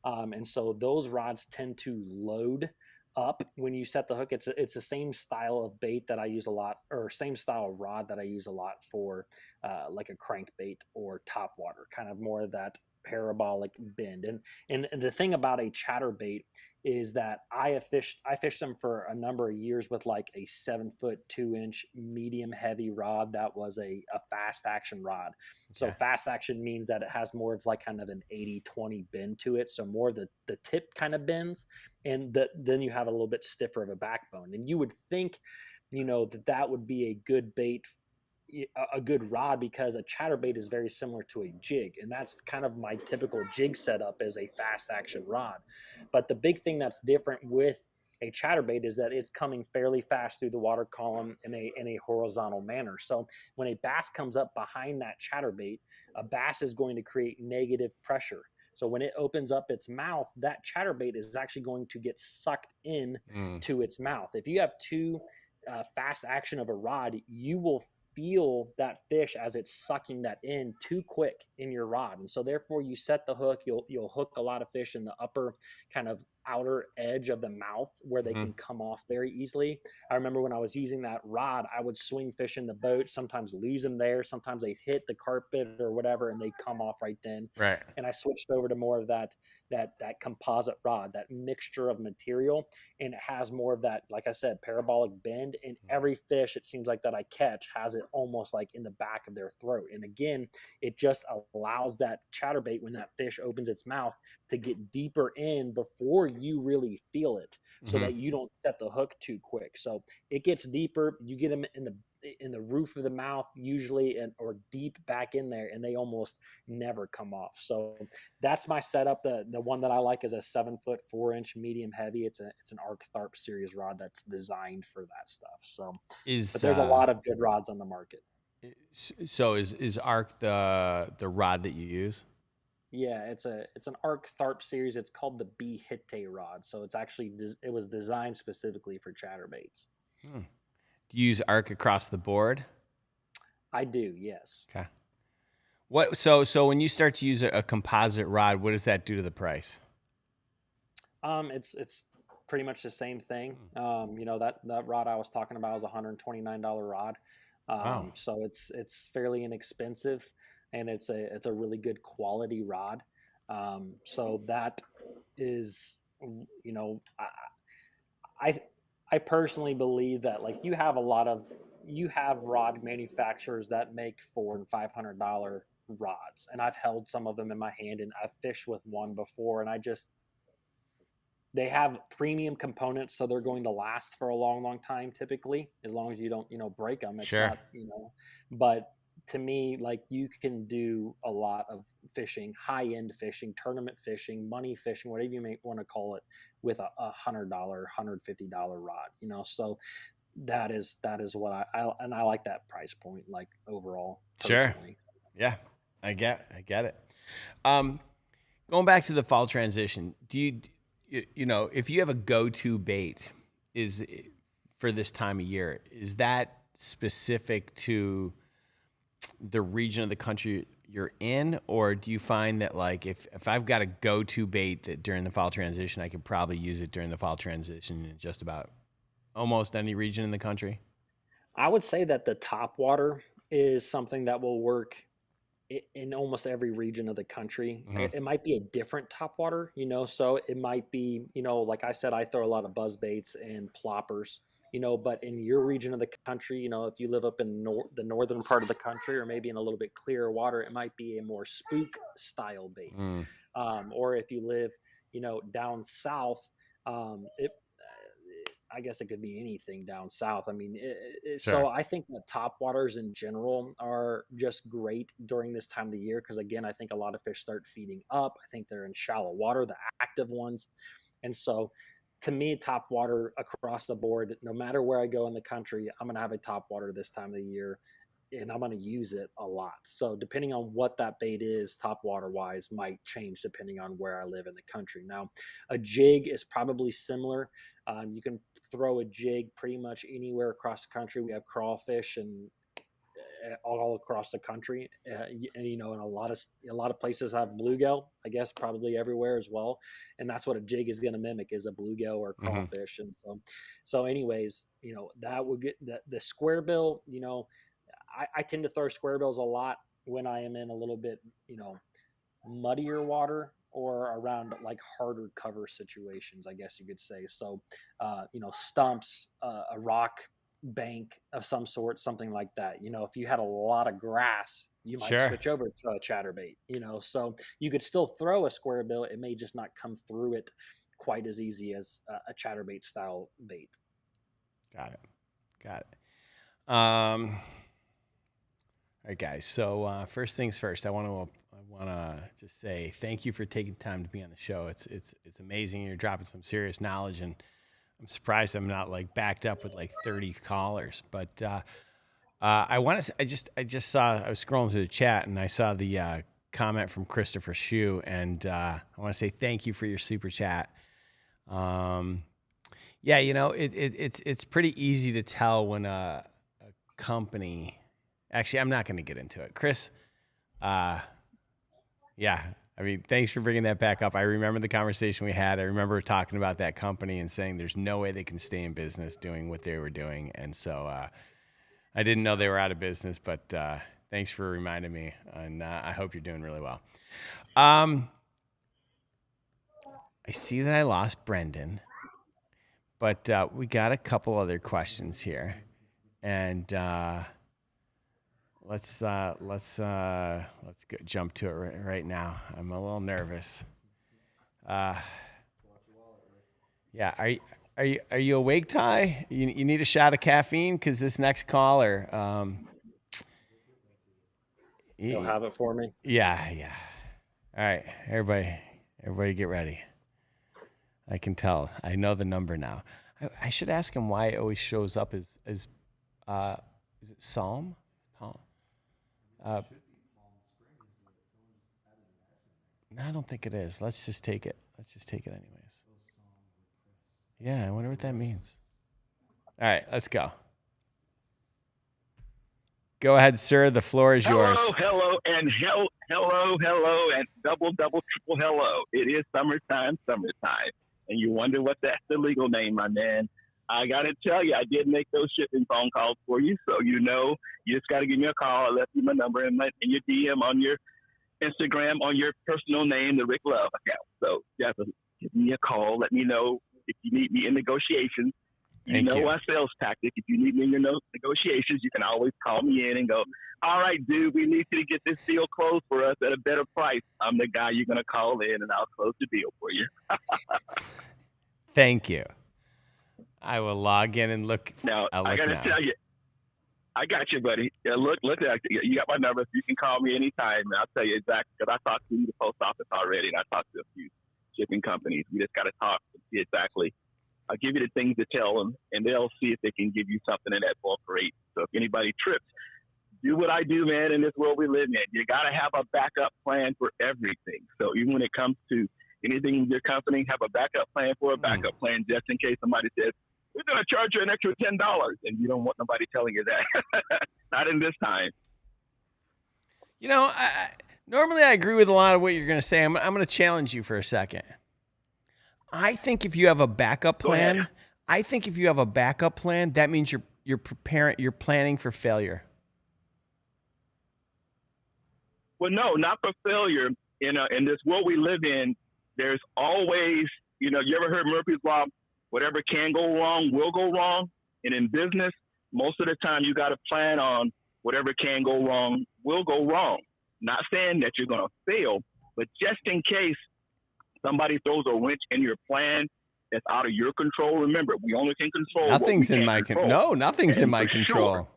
And so those rods tend to load up when you set the hook. It's the same style of bait that I use a lot, or same style of rod that I use a lot for like a crankbait or topwater, kind of more of that parabolic bend. And the thing about a chatterbait is that I fished them for a number of years with like a 7-foot 2-inch medium heavy rod that was a fast action rod. So fast action means that it has more of like kind of an 80-20 bend to it. So more of the tip kind of bends, and then you have a little bit stiffer of a backbone. And you would think, that would be a good bait, a good rod, because a chatterbait is very similar to a jig, and that's kind of my typical jig setup as a fast action rod. But the big thing that's different with a chatterbait is that it's coming fairly fast through the water column in a horizontal manner. So when a bass comes up behind that chatterbait, a bass is going to create negative pressure. So when it opens up its mouth, that chatterbait is actually going to get sucked in to its mouth. If you have too fast action of a rod, you will feel that fish as it's sucking that in too quick in your rod. And so therefore you set the hook, you'll hook a lot of fish in the upper kind of outer edge of the mouth where they can come off very easily. I remember when I was using that rod, I would swing fish in the boat, sometimes lose them there, sometimes they hit the carpet or whatever and they come off right then. Right. And I switched over to more of that composite rod, that mixture of material, and it has more of that, like I said, parabolic bend. And every fish, it seems like, that I catch has it almost like in the back of their throat. And again, it just allows that chatterbait, when that fish opens its mouth, to get deeper in before you really feel it, so that you don't set the hook too quick. So it gets deeper, you get them in the roof of the mouth usually, or deep back in there, and they almost never come off. So that's my setup. The one that I like is a 7-foot 4-inch medium heavy. It's an Arc Tharp series rod that's designed for that stuff. So but there's a lot of good rods on the market. So is Arc the rod that you use? Yeah, it's an Arc Tharp series. It's called the B Hitte rod. So it's actually, it was designed specifically for chatterbaits. Do you use Arc across the board? I do, yes. Okay. What? So when you start to use a composite rod, what does that do to the price? It's pretty much the same thing. That rod I was talking about was a $129 rod. Wow. So it's fairly inexpensive, and it's a really good quality rod. So that is, I personally believe that, like, you have rod manufacturers that make $400 and $500 rods, and I've held some of them in my hand, and I've fished with one before, and they have premium components, so they're going to last for a long, long time, typically, as long as you don't, break them. It's sure. not, but to me, like, you can do a lot of fishing, high-end fishing, tournament fishing, money fishing, whatever you may want to call it, with a $100, $150 rod, so that is what I like that price point, like, overall. Personally. Sure. Yeah, I get it. Going back to the fall transition, do you if you have a go-to bait, is for this time of year. Is that specific to the region of the country you're in, or do you find that like if I've got a go-to bait that during the fall transition, I could probably use it during the fall transition in just about almost any region in the country? I would say that the top water is something that will work in almost every region of the country. It might be a different top water, so it might be, like I said, I throw a lot of buzz baits and ploppers, but in your region of the country, if you live up in the northern part of the country, or maybe in a little bit clearer water, it might be a more spook style bait. Or if you live, down south, I guess it could be anything down south. I mean, so I think that top waters in general are just great during this time of the year because, again, I think a lot of fish start feeding up. I think they're in shallow water, the active ones. And so to me, top water across the board, no matter where I go in the country, I'm going to have a top water this time of the year, and I'm going to use it a lot. So depending on what that bait is, top water wise, might change depending on where I live in the country. Now, a jig is probably similar. You can throw a jig pretty much anywhere across the country. We have crawfish and all across the country, and and a lot of places have bluegill. I guess probably everywhere as well, and that's what a jig is going to mimic, is a bluegill or crawfish. And so anyways, that would get the square bill. I tend to throw square bills a lot when I am in a little bit, muddier water or around like harder cover situations, I guess you could say. So, stumps, a rock bank of some sort, something like that. If you had a lot of grass, you might switch over to a chatterbait, so you could still throw a square bill. It may just not come through it quite as easy as a chatterbait style bait. Got it. All right, guys. So first things first, I want to just say thank you for taking time to be on the show. It's amazing. You're dropping some serious knowledge, and I'm surprised I'm not like backed up with like 30 callers. But I want to. I just saw. I was scrolling through the chat, and I saw the comment from Christopher Shue, and I want to say thank you for your super chat. Yeah, it's pretty easy to tell when a company. Actually, I'm not going to get into it. Chris, yeah, I mean, thanks for bringing that back up. I remember the conversation we had. I remember talking about that company and saying there's no way they can stay in business doing what they were doing. And so I didn't know they were out of business, but thanks for reminding me, and I hope you're doing really well. I see that I lost Brendan, but we got a couple other questions here. And let's jump to it right now. I'm a little nervous. Yeah, are you awake, Ty? You need a shot of caffeine because this next caller. You'll have it for me. Yeah. All right, everybody, get ready. I can tell. I know the number now. I should ask him why it always shows up as is it Psalm? No, I don't think it is. Let's just take it. Anyways. Yeah, I wonder what that means. All right, let's go. Go ahead, sir. The floor is yours. Hello, and double, triple hello. It is summertime, and you wonder what that's the legal name, my man. I got to tell you, I did make those shipping phone calls for you, so you just got to give me a call. I left you my number and your DM on your Instagram on your personal name, the Rick Love account. So just give me a call. Let me know if you need me in negotiations. Thank you. Our sales tactic. If you need me in your negotiations, you can always call me in and go, all right, dude, we need you to get this deal closed for us at a better price. I'm the guy you're going to call in, and I'll close the deal for you. Thank you. I will log in and look. Now, I got to tell you, I got you, buddy. Yeah, look, you got my number. You can call me anytime, and I'll tell you exactly, because I talked to the post office already, and I talked to a few shipping companies. We just got to talk and see exactly. I'll give you the things to tell them, and they'll see if they can give you something in that bulk rate. So if anybody trips, do what I do, man, in this world we live in. You got to have a backup plan for everything. So even when it comes to anything in your company, have a backup plan for a backup plan just in case somebody says, we're going to charge you an extra $10. And you don't want nobody telling you that. Not in this time. You know, normally I agree with a lot of what you're going to say. I'm going to challenge you for a second. I think if you have a backup plan, that means you're planning for failure. Well, no, not for failure. In this world we live in, there's always, you ever heard Murphy's Law? Whatever can go wrong will go wrong. And in business, most of the time you got to plan on whatever can go wrong will go wrong. Not saying that you're going to fail, but just in case somebody throws a wrench in your plan that's out of your control. Remember, we only can control nothing's in my control. No, nothing's in my control.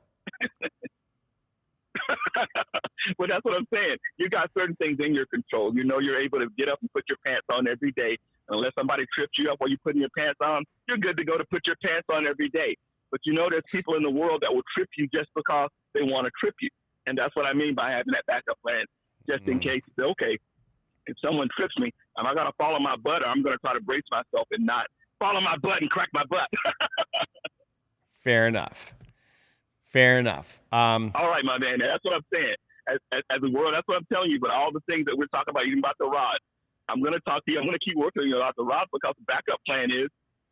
Well, that's what I'm saying. You got certain things in your control. You're able to get up and put your pants on every day. Unless somebody trips you up while you're putting your pants on, you're good to go to put your pants on every day. But there's people in the world that will trip you just because they want to trip you. And that's what I mean by having that backup plan, just in case. Okay, if someone trips me, am I going to follow my butt, or I'm going to try to brace myself and not follow my butt and crack my butt? Fair enough. All right, my man. That's what I'm saying. As a world, that's what I'm telling you. But all the things that we're talking about, even about the rod, I'm going to talk to you. I'm going to keep working with you about the rod, because the backup plan is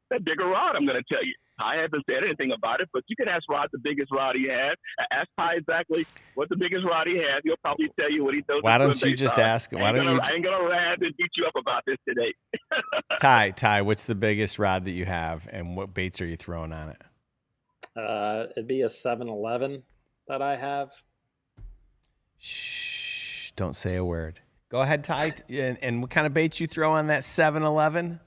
that bigger rod. I'm going to tell you. I haven't said anything about it, but you can ask Rod the biggest rod he has. Ask Ty exactly what the biggest rod he has. He'll probably tell you what he does. Why don't you just ask? I ain't gonna rant and beat you up about this today. Ty, what's the biggest rod that you have, and what baits are you throwing on it? It'd be a 7-Eleven that I have. Shh! Don't say a word. Go ahead, Ty. And what kind of baits you throw on that 7-Eleven?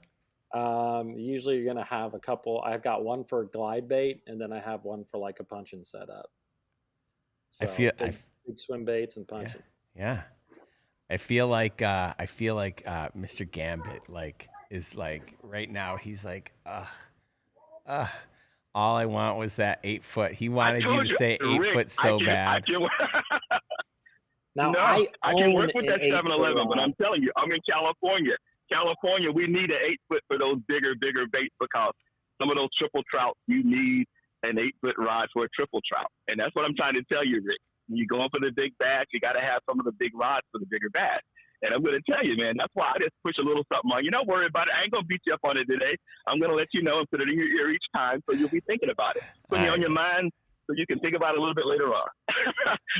Usually you're gonna have a couple. I've got one for glide bait, and then I have one for like a punching setup. So big swim baits and punching. Yeah. I feel like Mr. Gambit is right now. He's like, all I want was that 8 foot. He wanted you to say 8 foot so bad. Now, no, I can work with that 7-Eleven, but I'm telling you, I'm in California. We need an 8 foot for those bigger baits, because some of those triple trouts, you need an 8 foot rod for a triple trout. And that's what I'm trying to tell you, Rick. When you go in for the big bass, you got to have some of the big rods for the bigger bass. And I'm going to tell you, man, that's why I just push a little something on. You don't worry about it. I ain't going to beat you up on it today. I'm going to let you know and put it in your ear each time, so you'll be thinking about it. Put it on your mind so you can think about it a little bit later on.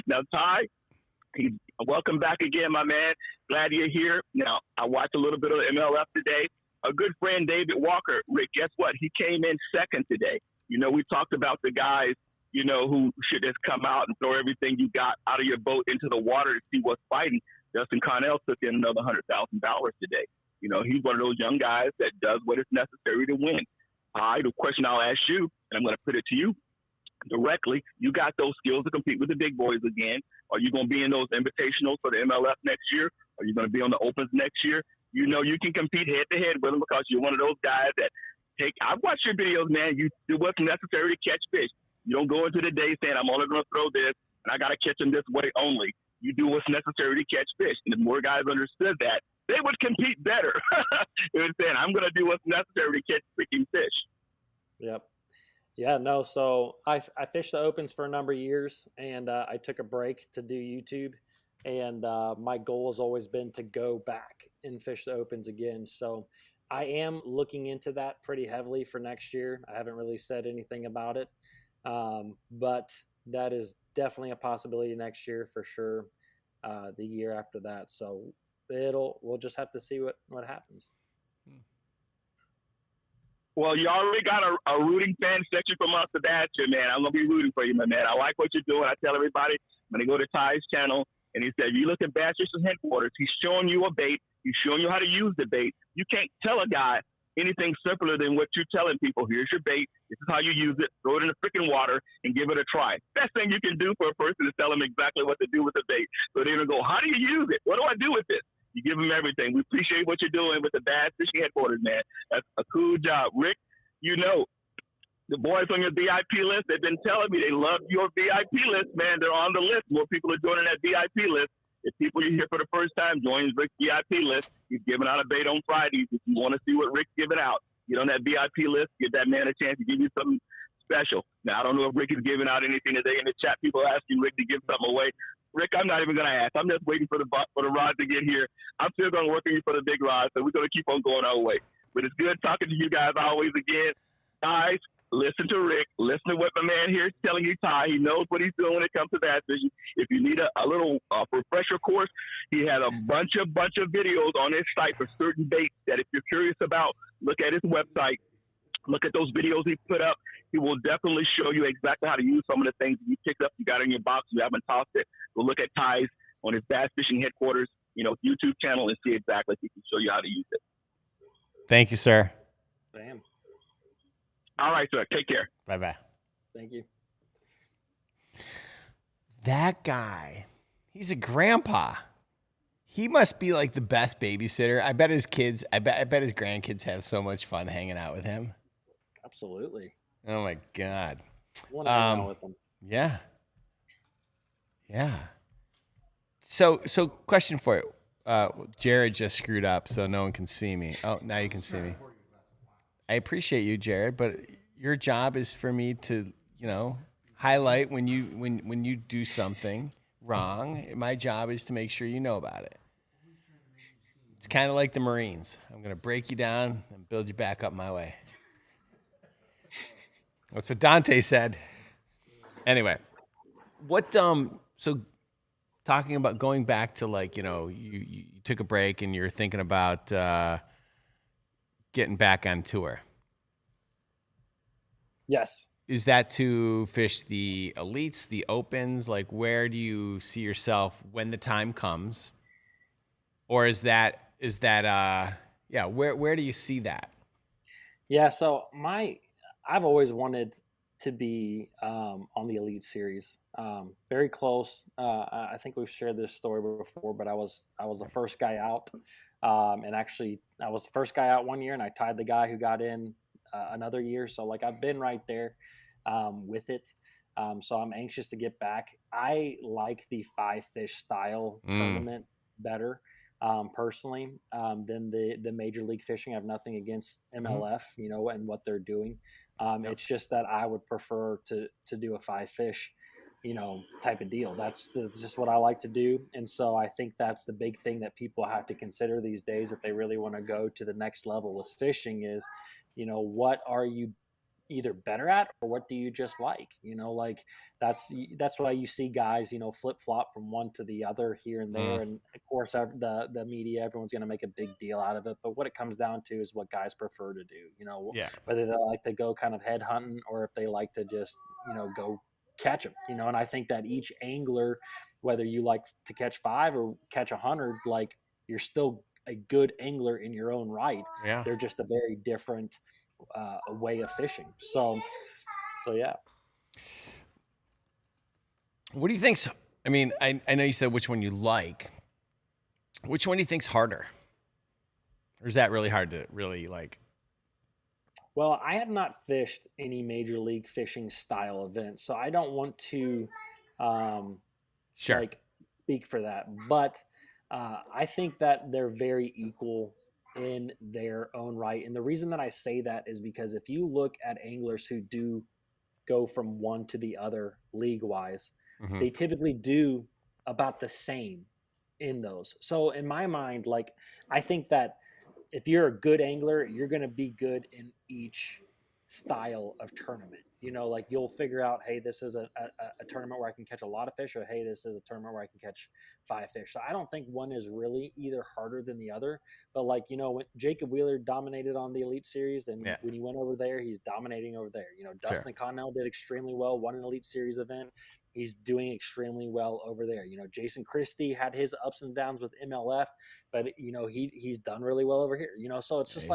Now, Ty, welcome back again, my man. Glad you're here. Now, I watched a little bit of the MLF today. A good friend, David Walker, Rick, guess what? He came in second today. We talked about the guys, who should just come out and throw everything you got out of your boat into the water to see what's fighting. Justin Connell took in another $100,000 today. He's one of those young guys that does what is necessary to win. The question I'll ask you, and I'm going to put it to you directly, you got those skills to compete with the big boys again. Are you going to be in those invitationals for the MLF next year? Are you going to be on the Opens next year? You can compete head-to-head with them, because you're one of those guys that I've watched your videos, man. You do what's necessary to catch fish. You don't go into the day saying, I'm only going to throw this, and I got to catch them this way only. You do what's necessary to catch fish. And if more guys understood that, they would compete better. They would say, I'm going to do what's necessary to catch freaking fish. Yep. Yeah, no. So I fished the Opens for a number of years, and I took a break to do YouTube. And my goal has always been to go back and fish the Opens again. So I am looking into that pretty heavily for next year. I haven't really said anything about it, but that is definitely a possibility next year for sure. The year after that, so we'll just have to see what happens. Well, you already got a rooting fan section from us to that, man. I'm gonna be rooting for you, my man. I like what you're doing. I tell everybody when they go to Ty's channel, and he said, if you look at Bass Fishing Headquarters, he's showing you a bait. He's showing you how to use the bait. You can't tell a guy anything simpler than what you're telling people. Here's your bait. This is how you use it. Throw it in the freaking water and give it a try. Best thing you can do for a person is tell them exactly what to do with the bait. So they're going to go, how do you use it? What do I do with this? You give them everything. We appreciate what you're doing with the Bass Fishing Headquarters, man. That's a cool job. Rick, the boys on your VIP list, they've been telling me they love your VIP list, man. They're on the list. More people are joining that VIP list. If people you hear for the first time, join Rick's VIP list. He's giving out a bait on Fridays. If you want to see what Rick's giving out, Get on that VIP list. Give that man a chance to give you something special. Now, I don't know if Rick is giving out anything today in the chat. People are asking Rick to give something away. Rick, I'm not even going to ask. I'm just waiting for the rod to get here. I'm still going to work on you for the big rod, so we're going to keep on going our way. But it's good talking to you guys always again. Guys, listen to Rick. Listen to what my man here is telling you, Ty. He knows what he's doing when it comes to bass fishing. If you need a little refresher course, he had a bunch of videos on his site for certain baits that if you're curious about, look at his website. Look at those videos he put up. He will definitely show you exactly how to use some of the things you picked up, you got in your box, you haven't tossed it. Go look at Ty's on his Bass Fishing Headquarters, YouTube channel and see exactly if he can show you how to use it. Thank you, sir. Bam. All right, sir. Take care. Bye-bye. Thank you. That guy, he's a grandpa. He must be like the best babysitter. I bet his kids, I bet his grandkids have so much fun hanging out with him. Absolutely. Oh my God. I want to hang out with them. Yeah. Yeah. So question for you. Jared just screwed up, so no one can see me. Oh, now you can see me. I appreciate you, Jared, but your job is for me to, highlight when you do something wrong. My job is to make sure you know about it. It's kind of like the Marines. I'm going to break you down and build you back up my way. That's what Dante said. Anyway, so talking about going back to you took a break and you're thinking about getting back on tour. Yes. Is that to fish the elites, the opens? Like, where do you see yourself when the time comes? Or where do you see that? Yeah. So I've always wanted to be on the Elite Series. Very close. I think we've shared this story before, but I was the first guy out. And actually, I was the first guy out one year, and I tied the guy who got in another year. So, I've been right there with it. So I'm anxious to get back. I like the 5-fish style tournament better, personally, than the Major League Fishing. I have nothing against MLF, and what they're doing. It's just that I would prefer to do a 5-fish, type of deal. That's just what I like to do. And so I think that's the big thing that people have to consider these days if they really want to go to the next level with fishing is, what are you either better at or what do you just like? That's why you see guys, flip-flop from one to the other here and there. And of course, the media, everyone's going to make a big deal out of it. But what it comes down to is what guys prefer to do, whether they like to go kind of head hunting or if they like to just, go catch them, and I think that each angler, whether you like to catch 5 or catch 100, you're still a good angler in your own right. Yeah. They're just a very different way of fishing. So yeah. What do you think? I mean, I know you said which one you like. Which one do you think's harder? Or is that really hard to really like? Well, I have not fished any Major League Fishing style events, so I don't want to speak for that. But I think that they're very equal in their own right. And the reason that I say that is because if you look at anglers who do go from one to the other league-wise, they typically do about the same in those. So in my mind, I think that if you're a good angler, you're going to be good in each style of tournament. You'll figure out, hey, this is a tournament where I can catch a lot of fish, or hey, this is a tournament where I can catch 5 fish. So I don't think one is really either harder than the other. But when Jacob Wheeler dominated on the Elite Series, and when he went over there, he's dominating over there. Dustin Connell did extremely well, won an Elite Series event. He's doing extremely well over there. Jason Christie had his ups and downs with MLF, but he's done really well over here. So it's just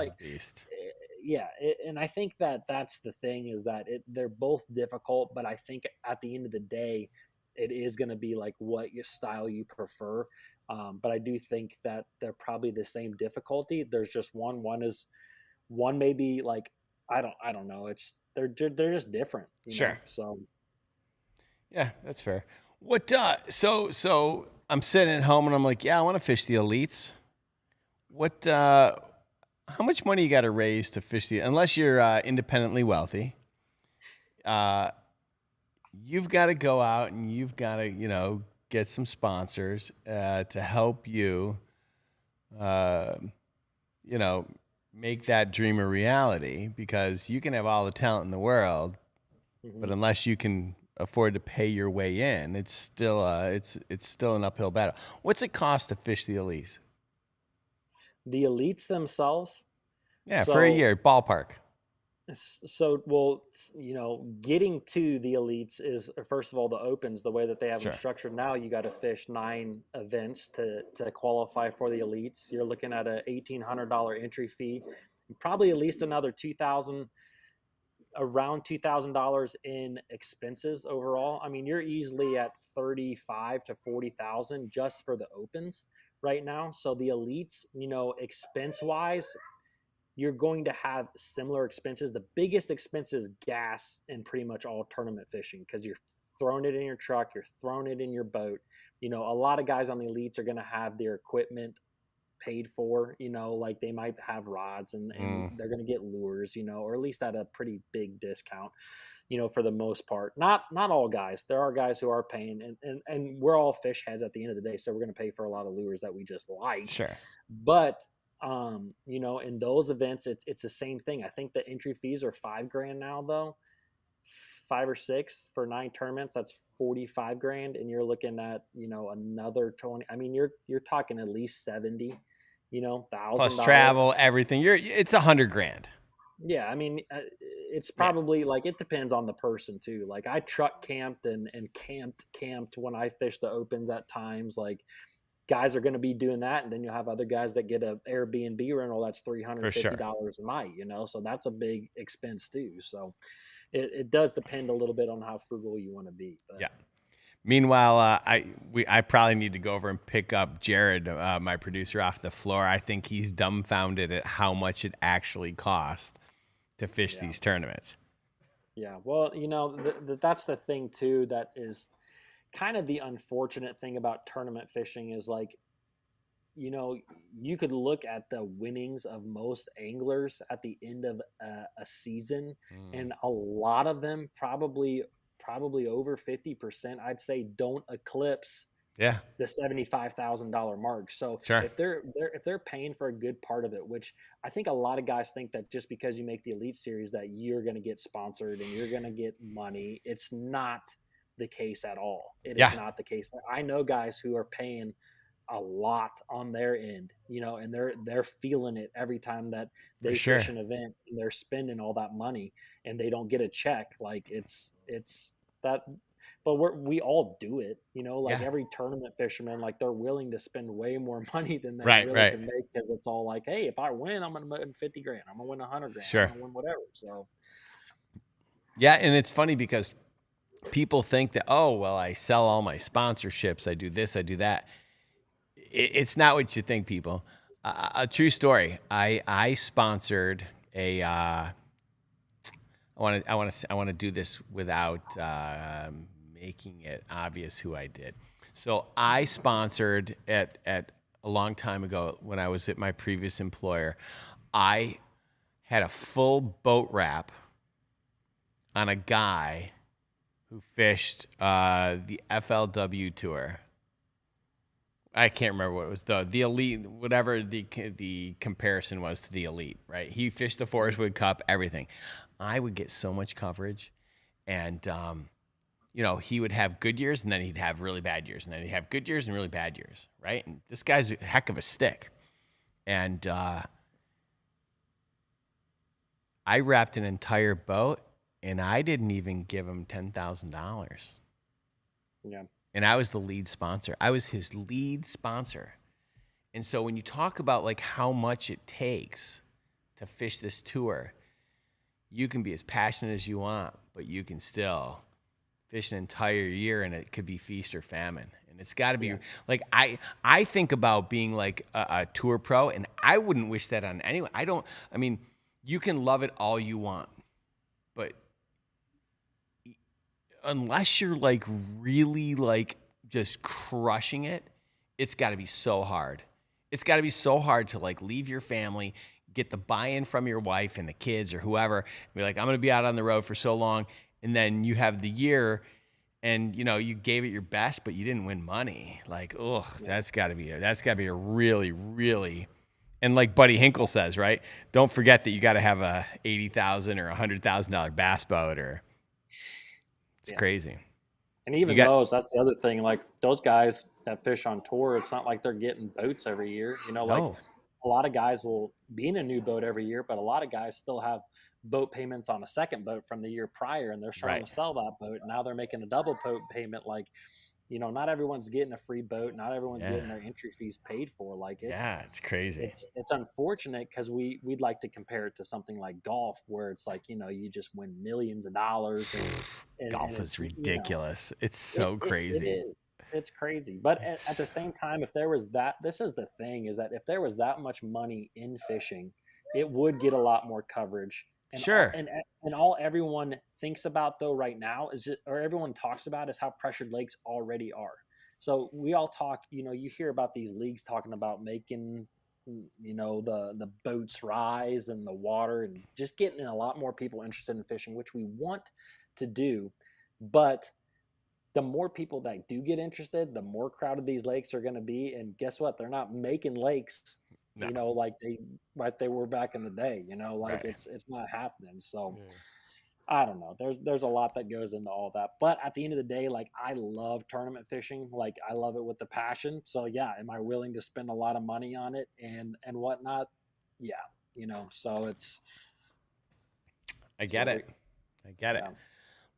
and I think that's the thing is that they're both difficult, but I think at the end of the day, it is going to be what your style you prefer. But I do think that they're probably the same difficulty. There's just one may be I don't know. They're just different. Sure. So. Yeah, that's fair. What so I'm sitting at home and I'm like, yeah, I want to fish the elites. What how how much money you got to raise to fish unless you're independently wealthy. You've got to go out and you've got to, you know, get some sponsors to help you, you know, make that dream a reality, because you can have all the talent in the world, but unless you can afford to pay your way in, it's still it's still an uphill battle. What's it cost to fish the elites? The elites themselves. Yeah, for a year, ballpark. So, well, you know, getting to the elites is, first of all, the opens, the way that they have them structured now. You got to fish 9 events to qualify for the elites. You're looking at a $1,800 entry fee, probably at least another around $2,000 in expenses overall. I mean, you're easily at 35 to 40,000 just for the opens right now. So the elites, you know, expense wise, you're going to have similar expenses. The biggest expense is gas in pretty much all tournament fishing, because you're throwing it in your truck, you're throwing it in your boat. You know, a lot of guys on the elites are going to have their equipment paid for, you know, like they might have rods and they're going to get lures, you know, or at least at a pretty big discount, you know, for the most part. Not all guys. There are guys who are paying, and we're all fish heads at the end of the day, so we're going to pay for a lot of lures that we just like. Sure. But you know, in those events, it's the same thing. I think the entry fees are $5,000 now, though, 5 or 6 for 9 tournaments. That's $45,000, and you're looking at, you know, another 20. I mean, you're talking at least 70, you know, $1,000 plus travel, everything. It's $100,000. Yeah, I mean, it's probably like, it depends on the person too. Like I truck camped and camped when I fished the opens at times. Like, guys are going to be doing that, and then you'll have other guys that get a Airbnb rental that's $350 a night, you know, so that's a big expense too. So it does depend a little bit on how frugal you want to be. But. Yeah. Meanwhile, I probably need to go over and pick up Jared, my producer, off the floor. I think he's dumbfounded at how much it actually costs to fish these tournaments. Yeah. Well, you know, that's the thing too, that is kind of the unfortunate thing about tournament fishing is, like, you know, you could look at the winnings of most anglers at the end of a season, and a lot of them, probably over 50%, I'd say, don't eclipse the $75,000 mark. So if they're paying for a good part of it, which I think a lot of guys think that just because you make the Elite Series that you're going to get sponsored and you're going to get money, it's not the case at all. It is not the case. I know guys who are paying a lot on their end, you know, and they're feeling it every time that they fish an event, and they're spending all that money and they don't get a check. Like it's that, but we all do it, you know, like every tournament fisherman, like they're willing to spend way more money than they really can make, because it's all like, hey, if I win, I'm going to win $50,000. I'm going to win $100,000. I'm going to win whatever. So. Yeah. And it's funny because people think that, oh, well, I sell all my sponsorships, I do this, I do that. It's not what you think, people. A true story. I sponsored a. I want to do this without making it obvious who I did. So I sponsored at a long time ago when I was at my previous employer. I had a full boat wrap on a guy who fished the FLW tour. I can't remember what it was, the Elite, whatever the comparison was to the Elite, right? He fished the Forest Wood Cup, everything. I would get so much coverage, and you know, he would have good years, and then he'd have really bad years, and then he'd have good years and really bad years, right? And this guy's a heck of a stick, and I wrapped an entire boat, and I didn't even give him $10,000. Yeah. And I was the lead sponsor. I was his lead sponsor. And so when you talk about like how much it takes to fish this tour, you can be as passionate as you want, but you can still fish an entire year, and it could be feast or famine. And it's got to be like, I think about being like a tour pro, and I wouldn't wish that on anyone. I mean, you can love it all you want, but unless you're like really like just crushing it, it's got to be so hard. It's got to be so hard to like leave your family, get the buy-in from your wife and the kids or whoever, be like, I'm going to be out on the road for so long. And then you have the year and, you know, you gave it your best, but you didn't win money. Like, that's got to be a really, really, and like Buddy Hinkle says, right? Don't forget that you got to have a $80,000 or $100,000 bass boat, or it's crazy. And even those, that's the other thing. Like those guys that fish on tour, it's not like they're getting boats every year. You know, like a lot of guys will be in a new boat every year, but a lot of guys still have boat payments on a second boat from the year prior, and they're trying to sell that boat. Now they're making a double boat payment. Like, you know, not everyone's getting a free boat. Not everyone's getting their entry fees paid for. Like, it's crazy. It's unfortunate because we'd like to compare it to something like golf, where it's like, you know, you just win millions of dollars. And golf is ridiculous. You know, it's so crazy. It is. It's crazy. But at the same time, if there was this is the thing, is that if there was that much money in fishing, it would get a lot more coverage. And all everyone thinks about though right now or everyone talks about is how pressured lakes already are. So we all talk, you know, you hear about these leagues talking about making, you know, the boats rise and the water and just getting a lot more people interested in fishing, which we want to do. But the more people that do get interested, the more crowded these lakes are going to be. And guess what? They're not making lakes, you know, like they were back in the day, you know, like it's not happening. So I don't know. There's a lot that goes into all that. But at the end of the day, like I love tournament fishing. Like I love it with the passion. So yeah, am I willing to spend a lot of money on it and whatnot? Yeah, you know, so I get it.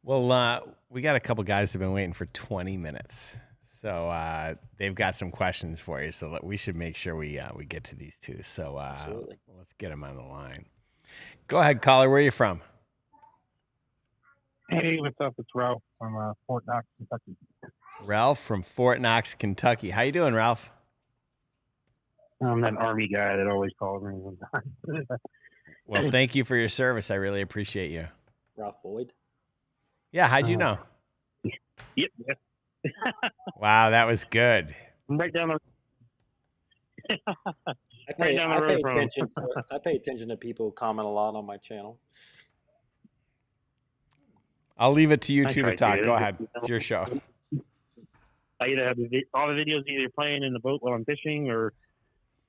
Well, we got a couple guys who've been waiting for 20 minutes. So they've got some questions for you. So we should make sure we get to these two. So let's get them on the line. Go ahead, caller. Where are you from? Hey, what's up? It's Ralph from Fort Knox, Kentucky. Ralph from Fort Knox, Kentucky. How you doing, Ralph? I'm that Army guy that always calls me sometimes. Well, thank you for your service. I really appreciate you. Ralph Boyd? Yeah, how'd you know? Yep. Wow, that was good. I'm right down the I pay attention to people who comment a lot on my channel. I'll leave it to you two to talk. Go ahead. It's your show. I either have all the videos either playing in the boat while I'm fishing, or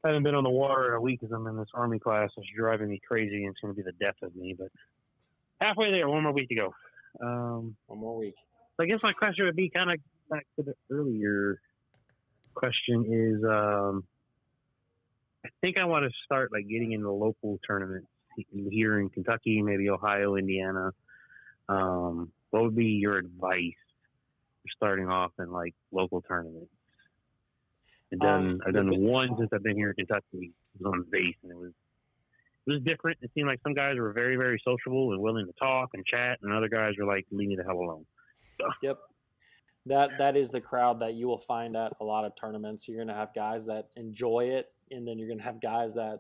I haven't been on the water in a week because I'm in this Army class. It's driving me crazy, and it's going to be the death of me. But halfway there, one more week to go. One more week. So I guess my question would be kind of back to the earlier question is, I think I want to start like getting into local tournaments here in Kentucky, maybe Ohio, Indiana. What would be your advice for starting off in like local tournaments? I've done one since I've been here in Kentucky. It was on base, and it was different. It seemed like some guys were very, very sociable and willing to talk and chat, and other guys were like, leave me the hell alone. So. Yep. That is the crowd that you will find at a lot of tournaments. You're going to have guys that enjoy it, and then you're going to have guys that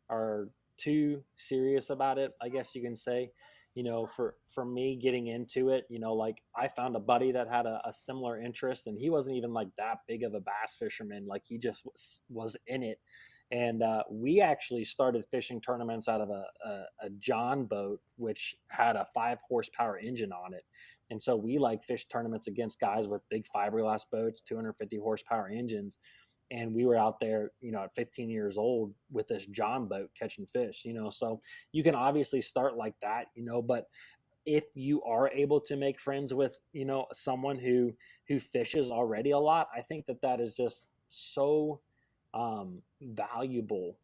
are too serious about it, I guess you can say. You know, for me getting into it, you know, like I found a buddy that had a similar interest, and he wasn't even like that big of a bass fisherman. Like he just was in it. And we actually started fishing tournaments out of a John boat, which had a 5 horsepower engine on it. And so we like fished tournaments against guys with big fiberglass boats, 250 horsepower engines. And we were out there, you know, at 15 years old with this John boat catching fish, you know. So you can obviously start like that, you know, but if you are able to make friends with, you know, someone who fishes already a lot, I think that is just so valuable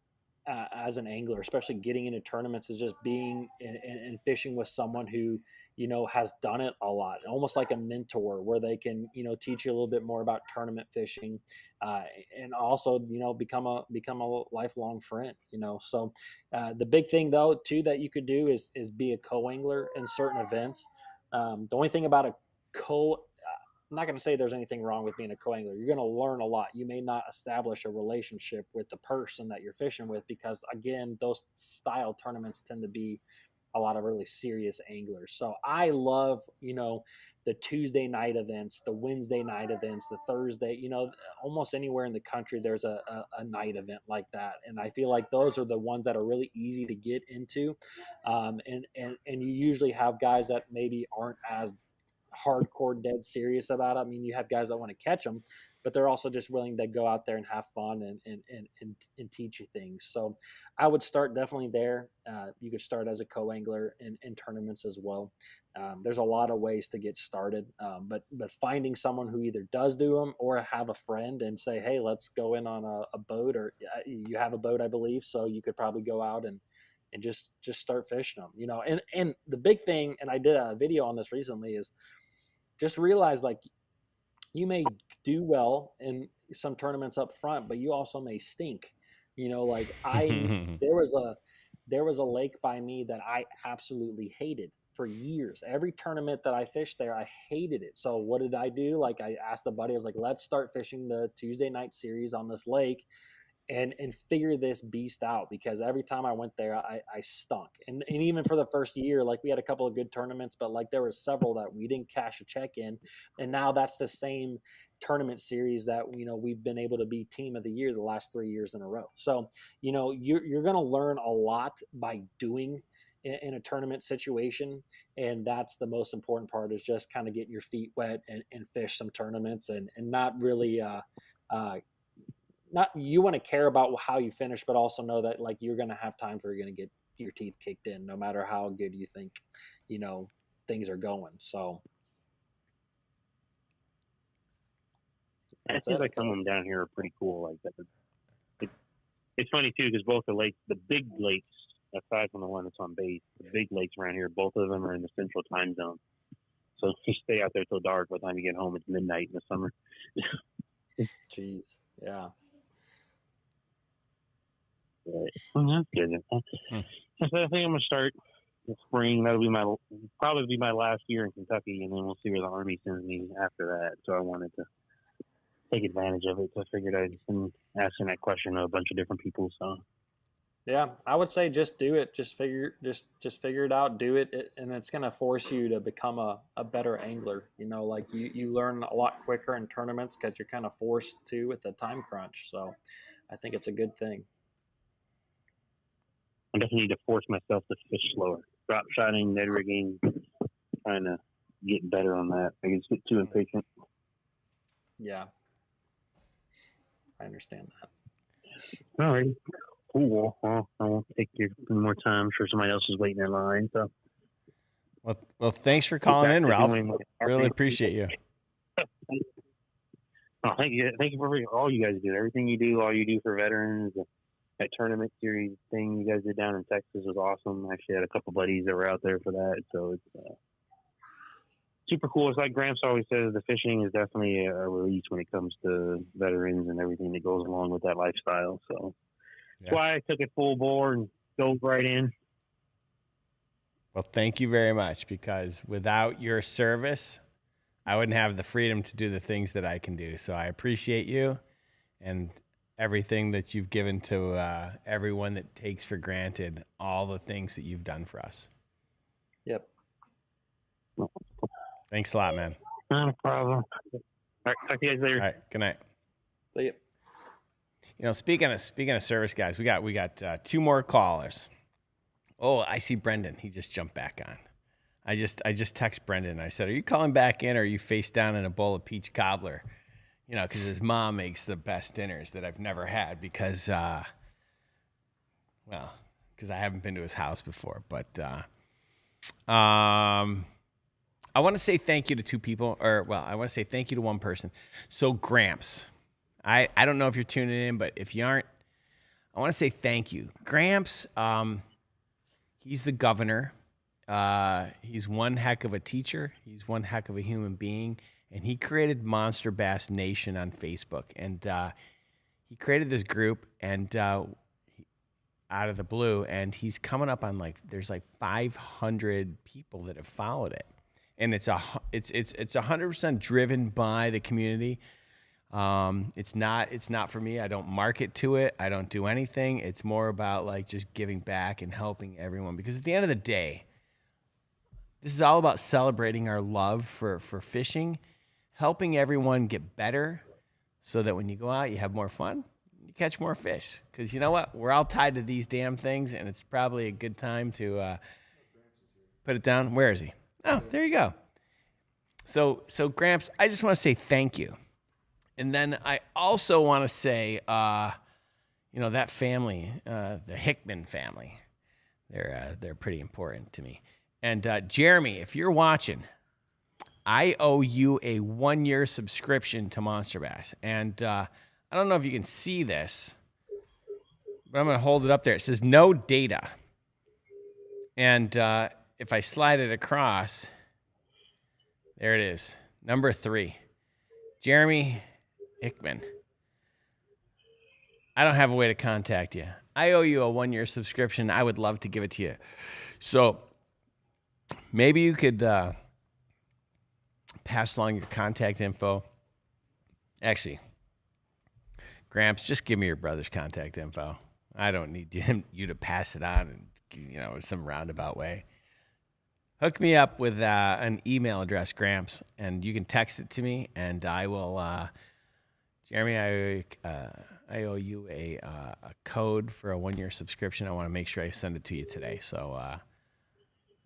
as an angler, especially getting into tournaments, is just being and fishing with someone who, you know, has done it a lot, almost like a mentor, where they can, you know, teach you a little bit more about tournament fishing, and also, you know, become a lifelong friend, you know. So the big thing though too that you could do is be a co-angler in certain events. The only thing about I'm not going to say there's anything wrong with being a co-angler. You're going to learn a lot. You may not establish a relationship with the person that you're fishing with, because again, those style tournaments tend to be a lot of really serious anglers. So I love, you know, the Tuesday night events, the Wednesday night events, the Thursday, you know, almost anywhere in the country, there's a night event like that. And I feel like those are the ones that are really easy to get into. And you usually have guys that maybe aren't as hardcore dead serious about it. I mean, you have guys that want to catch them, but they're also just willing to go out there and have fun and teach you things. So I would start definitely there. You could start as a co-angler in tournaments as well. There's a lot of ways to get started, but finding someone who either does do them or have a friend and say, hey, let's go in on a boat, or you have a boat, I believe, so you could probably go out and just start fishing them, you know. And the big thing, and I did a video on this recently, is just realize, like, you may do well in some tournaments up front, but you also may stink. You know, like there was a lake by me that I absolutely hated for years. Every tournament that I fished there, I hated it. So what did I do? Like, I asked a buddy, I was like, let's start fishing the Tuesday night series on this lake and figure this beast out, because every time I went there, I stunk. And even for the first year, like, we had a couple of good tournaments, but like there were several that we didn't cash a check in. And now that's the same tournament series that, you know, we've been able to be team of the year the last 3 years in a row. So, you know, you're going to learn a lot by doing in a tournament situation. And that's the most important part, is just kind of getting your feet wet and fish some tournaments and not really, not, you want to care about how you finish, but also know that, like, you're going to have times where you're going to get your teeth kicked in, no matter how good you think, you know, things are going. So it seems like some of them down here are pretty cool like that. It's funny too, because both the lakes, the big lakes, aside from the one that's on base, the big lakes around here, both of them are in the central time zone. So you stay out there till dark. By the time you get home, it's midnight in the summer. Jeez, yeah. Well, that's good. So I think I'm gonna start the spring. That'll be probably be my last year in Kentucky, and then we'll see where the Army sends me after that. So I wanted to take advantage of it. So I figured I'd been asking that question to a bunch of different people. So Yeah, I would say just do it. Just figure it out. Do it, and it's going to force you to become a better angler. You know, like you learn a lot quicker in tournaments because you're kind of forced to with the time crunch. So I think it's a good thing. I definitely need to force myself to fish slower. Drop shotting, Ned rigging, trying to get better on that. I just get too impatient. Yeah, I understand that. All right. Cool. Well, I won't take you any more time. I'm sure somebody else is waiting in line. So, well, thanks for calling in, Ralph. Really appreciate you. Oh, thank you for all you guys do. Everything you do, all you do for veterans. That tournament series thing you guys did down in Texas was awesome. I actually had a couple buddies that were out there for that, so it's super cool. It's like Gramps always says, the fishing is definitely a release when it comes to veterans and everything that goes along with that lifestyle. So that's why I took it full bore and dove right in. Well, thank you very much, because without your service, I wouldn't have the freedom to do the things that I can do. So I appreciate you and everything that you've given to everyone that takes for granted all the things that you've done for us. Yep. Thanks a lot, man. Not a problem. All right, talk to you guys later. All right, good night. See you. You know, speaking of service guys, we got two more callers. Oh, I see Brendan. He just jumped back on. I just text Brendan. I said, "Are you calling back in, or are you face down in a bowl of peach cobbler?" You know, because his mom makes the best dinners that I've never had, because I haven't been to his house before. But I want to say thank you to two people, I want to say thank you to one person. So Gramps, I don't know if you're tuning in, but if you aren't, I want to say thank you. Gramps, he's the governor. He's one heck of a teacher. He's one heck of a human being. And he created Monster Bass Nation on Facebook. And he created this group and out of the blue. And he's coming up on there's 500 people that have followed it. And it's 100% driven by the community. It's not for me. I don't market to it. I don't do anything. It's more about like just giving back and helping everyone, because at the end of the day, this is all about celebrating our love for fishing, helping everyone get better so that when you go out, you have more fun, you catch more fish. Because you know what? We're all tied to these damn things, and it's probably a good time to put it down. Where is he? Oh, there you go. So Gramps, I just want to say thank you. And then I also want to say, that family, the Hickman family, they're pretty important to me. And Jeremy, if you're watching, I owe you a 1-year subscription to Monster Bass. And I don't know if you can see this, but I'm going to hold it up there. It says no data. And if I slide it across, there it is, number 3, Jeremy Hickman. I don't have a way to contact you. I owe you a 1-year subscription. I would love to give it to you. So maybe you could pass along your contact info. Actually, Gramps, just give me your brother's contact info. I don't need you to pass it on in some roundabout way. Hook me up with an email address, Gramps, and you can text it to me, and I will. Jeremy, I owe you a code for a 1-year subscription. I want to make sure I send it to you today. So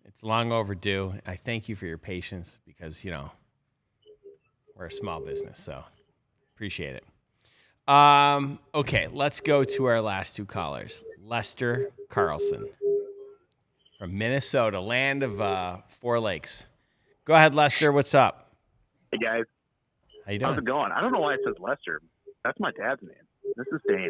it's long overdue. I thank you for your patience because, we're a small business, so appreciate it. Okay, let's go to our last 2 callers. Lester Carlson from Minnesota, land of 4 lakes. Go ahead, Lester. What's up? Hey, guys. How you doing? How's it going? I don't know why it says Lester. That's my dad's name. This is Dane.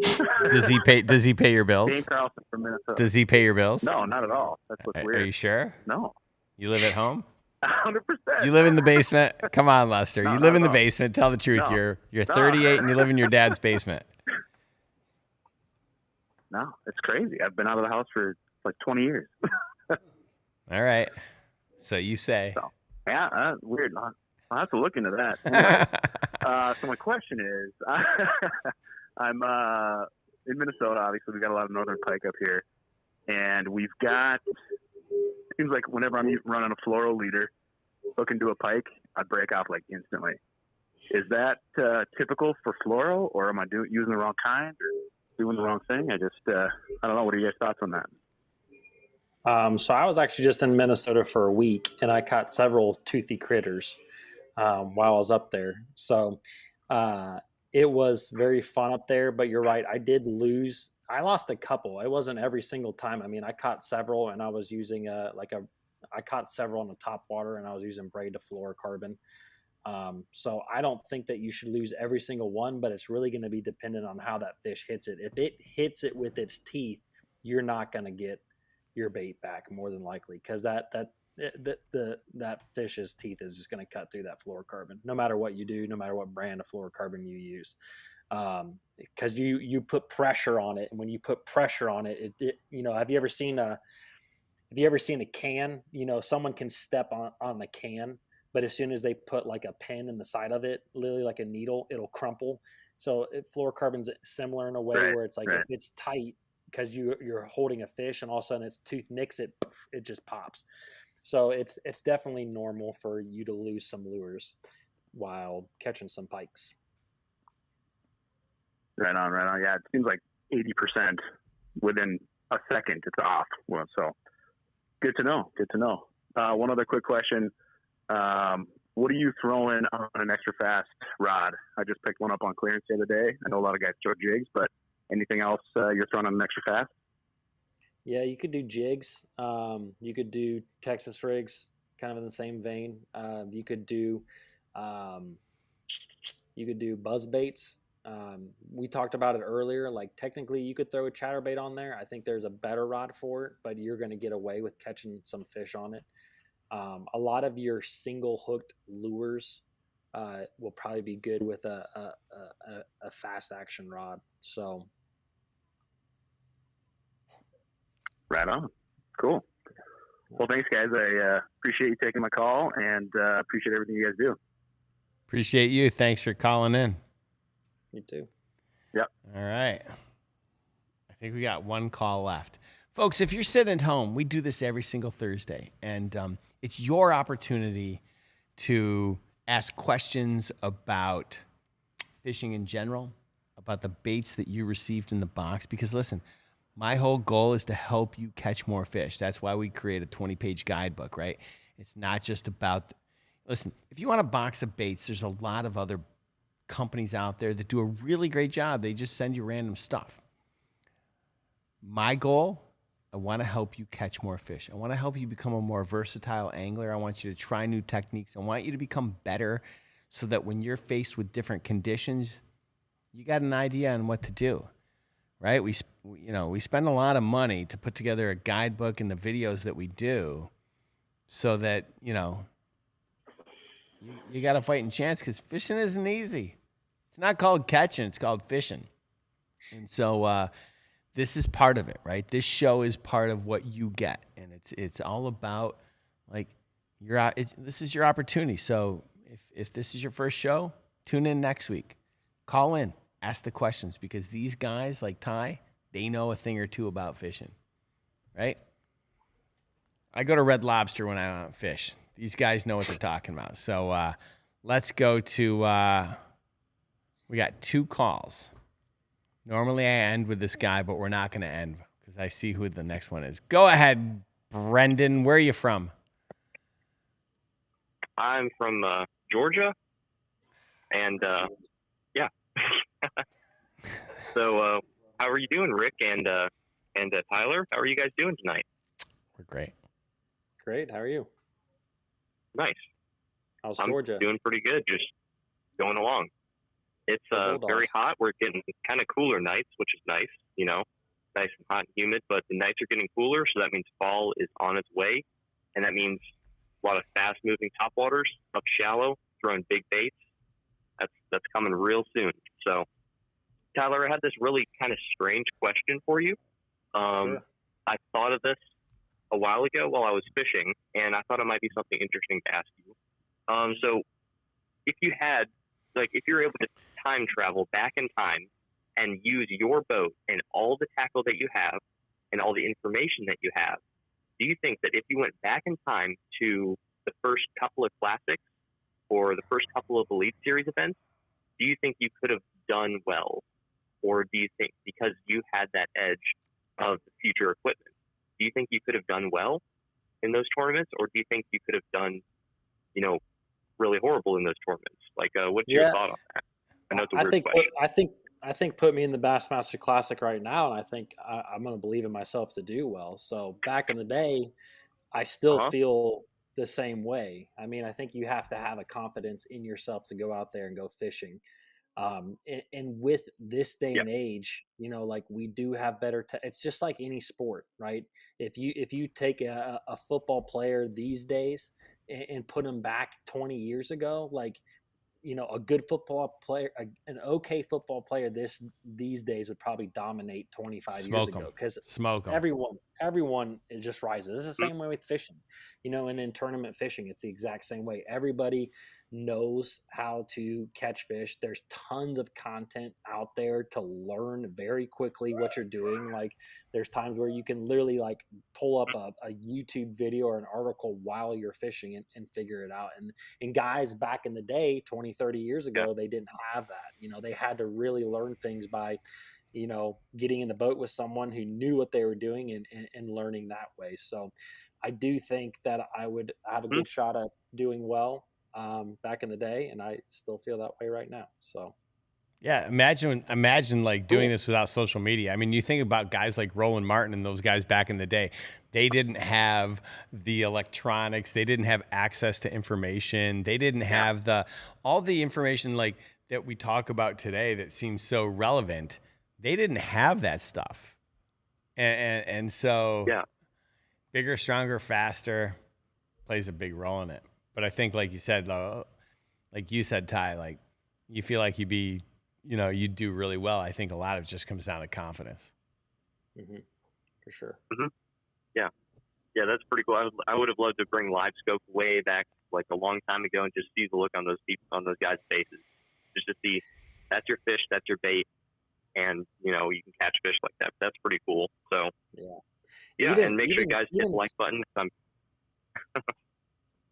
Does he pay your bills? Dane Carlson from Minnesota. Does he pay your bills? No, not at all. That's what's weird. Are you sure? No. You live at home? 100%. You live in the basement? Come on, Lester. No, you live in the no. basement. Tell the truth. No. You're 38 and you live in your dad's basement. No, it's crazy. I've been out of the house for like 20 years. All right. So you say. So, yeah, weird. I'll have to look into that. Anyway, so my question is, I'm in Minnesota. Obviously, we've got a lot of northern pike up here, and we've got. It seems like whenever I'm running a fluoro leader, looking to a pike, I break off like instantly. Is that typical for fluoro, or am I using the wrong kind, or doing the wrong thing? I don't know. What are your guys' thoughts on that? So I was actually just in Minnesota for a week, and I caught several toothy critters while I was up there. So it was very fun up there. But you're right, I lost a couple. It wasn't every single time. I mean, I caught several, and I was using I caught several on the top water, and I was using braid to fluorocarbon. So I don't think that you should lose every single one, but it's really going to be dependent on how that fish hits it. If it hits it with its teeth, you're not going to get your bait back more than likely, because that fish's teeth is just going to cut through that fluorocarbon, no matter what you do, no matter what brand of fluorocarbon you use. Because you put pressure on it, and when you put pressure on it, have you ever seen a can? Someone can step on the can, but as soon as they put like a pin in the side of it, literally like a needle, it'll crumple. So fluorocarbon's similar in a way, where it's like, if it's tight, because you're holding a fish and all of a sudden its tooth nicks it, it just pops. So it's definitely normal for you to lose some lures while catching some pikes. Right on. Yeah, it seems like 80% within a second it's off. Well, so good to know. One other quick question. What are you throwing on an extra fast rod? I just picked one up on clearance the other day. I know a lot of guys throw jigs, but anything else you're throwing on an extra fast? Yeah, you could do jigs. You could do Texas rigs, kind of in the same vein. You could do buzz baits. We talked about it earlier. Like, technically, you could throw a ChatterBait on there. I think there's a better rod for it, but you're going to get away with catching some fish on it. A lot of your single hooked lures will probably be good with a fast action rod. So. Right on. Cool. Well, thanks, guys. I appreciate you taking my call, and appreciate everything you guys do. Appreciate you. Thanks for calling in. You too. Yep. All right. I think we got one call left. Folks, if you're sitting at home, we do this every single Thursday, and it's your opportunity to ask questions about fishing in general, about the baits that you received in the box. Because listen, my whole goal is to help you catch more fish. That's why we create a 20-page guidebook, right? It's not just about, listen, if you want a box of baits, there's a lot of other companies out there that do a really great job. They just send you random stuff. My goal, I want to help you catch more fish. I want to help you become a more versatile angler. I want you to try new techniques. I want you to become better so that when you're faced with different conditions, you got an idea on what to do, right? We spend a lot of money to put together a guidebook and the videos that we do so that, you got a fighting chance, because fishing isn't easy. It's not called catching, it's called fishing. And so this is part of it, right? This show is part of what you get, and it's all about, like, this is your opportunity. So if this is your first show, tune in next week. Call in, ask the questions, because these guys like Ty, they know a thing or two about fishing, right? I go to Red Lobster when I don't fish. These guys know what they're talking about. So let's go to, we got 2 calls. Normally I end with this guy, but we're not going to end because I see who the next one is. Go ahead, Brendan. Where are you from? I'm from Georgia, and yeah. So, how are you doing, Rick and Tyler? How are you guys doing tonight? We're great. Great. How are you? Nice. How's I'm Georgia? doing pretty good. Just going along. It's very hot. We're getting kind of cooler nights, which is nice. Nice and hot and humid. But the nights are getting cooler, so that means fall is on its way, and that means a lot of fast-moving topwaters up shallow, throwing big baits. That's coming real soon. So, Tyler, I had this really kind of strange question for you. Sure. I thought of this a while ago while I was fishing, and I thought it might be something interesting to ask you. So, if you had, if you're able to time travel back in time and use your boat and all the tackle that you have and all the information that you have, do you think that if you went back in time to the first couple of classics or the first couple of Elite Series events, do you think you could have done well? Or do you think because you had that edge of the future equipment, do you think you could have done well in those tournaments? Or do you think you could have done, really horrible in those tournaments? What's your thought on that? I know it's a weird question. I think put me in the Bassmaster Classic right now, and I think I'm going to believe in myself to do well. So back in the day, I still feel the same way. I mean, I think you have to have a confidence in yourself to go out there and go fishing. And with this day and age, we do have better. It's just like any sport, right? If you take a football player these days and put them back 20 years ago, a good football player, an okay football player these days would probably dominate 25 years ago, because everyone it just rises. It's the same way with fishing, and in tournament fishing, it's the exact same way. Everybody knows how to catch fish. There's tons of content out there to learn very quickly what you're doing. There's times where you can literally pull up a YouTube video or an article while you're fishing and figure it out. And guys back in the day, 20, 30 years ago, they didn't have that. They had to really learn things by, getting in the boat with someone who knew what they were doing and learning that way. So I do think that I would have a good shot at doing well back in the day, and I still feel that way right now. So yeah, imagine doing this without social media. I mean, you think about guys like Roland Martin and those guys back in the day. They didn't have the electronics. They didn't have access to information. They didn't have all the information that we talk about today that seems so relevant. They didn't have that stuff. And so bigger, stronger, faster plays a big role in it. But I think, like you said, Ty, you feel like you'd do really well. I think a lot of it just comes down to confidence. Mm-hmm. For sure. Mm-hmm. Yeah, that's pretty cool. I would have loved to bring Live Scope way back, a long time ago, and just see the look on those guys' faces, just to see that's your fish, that's your bait, and you know you can catch fish like that. That's pretty cool. So yeah, and make sure you guys hit the like button.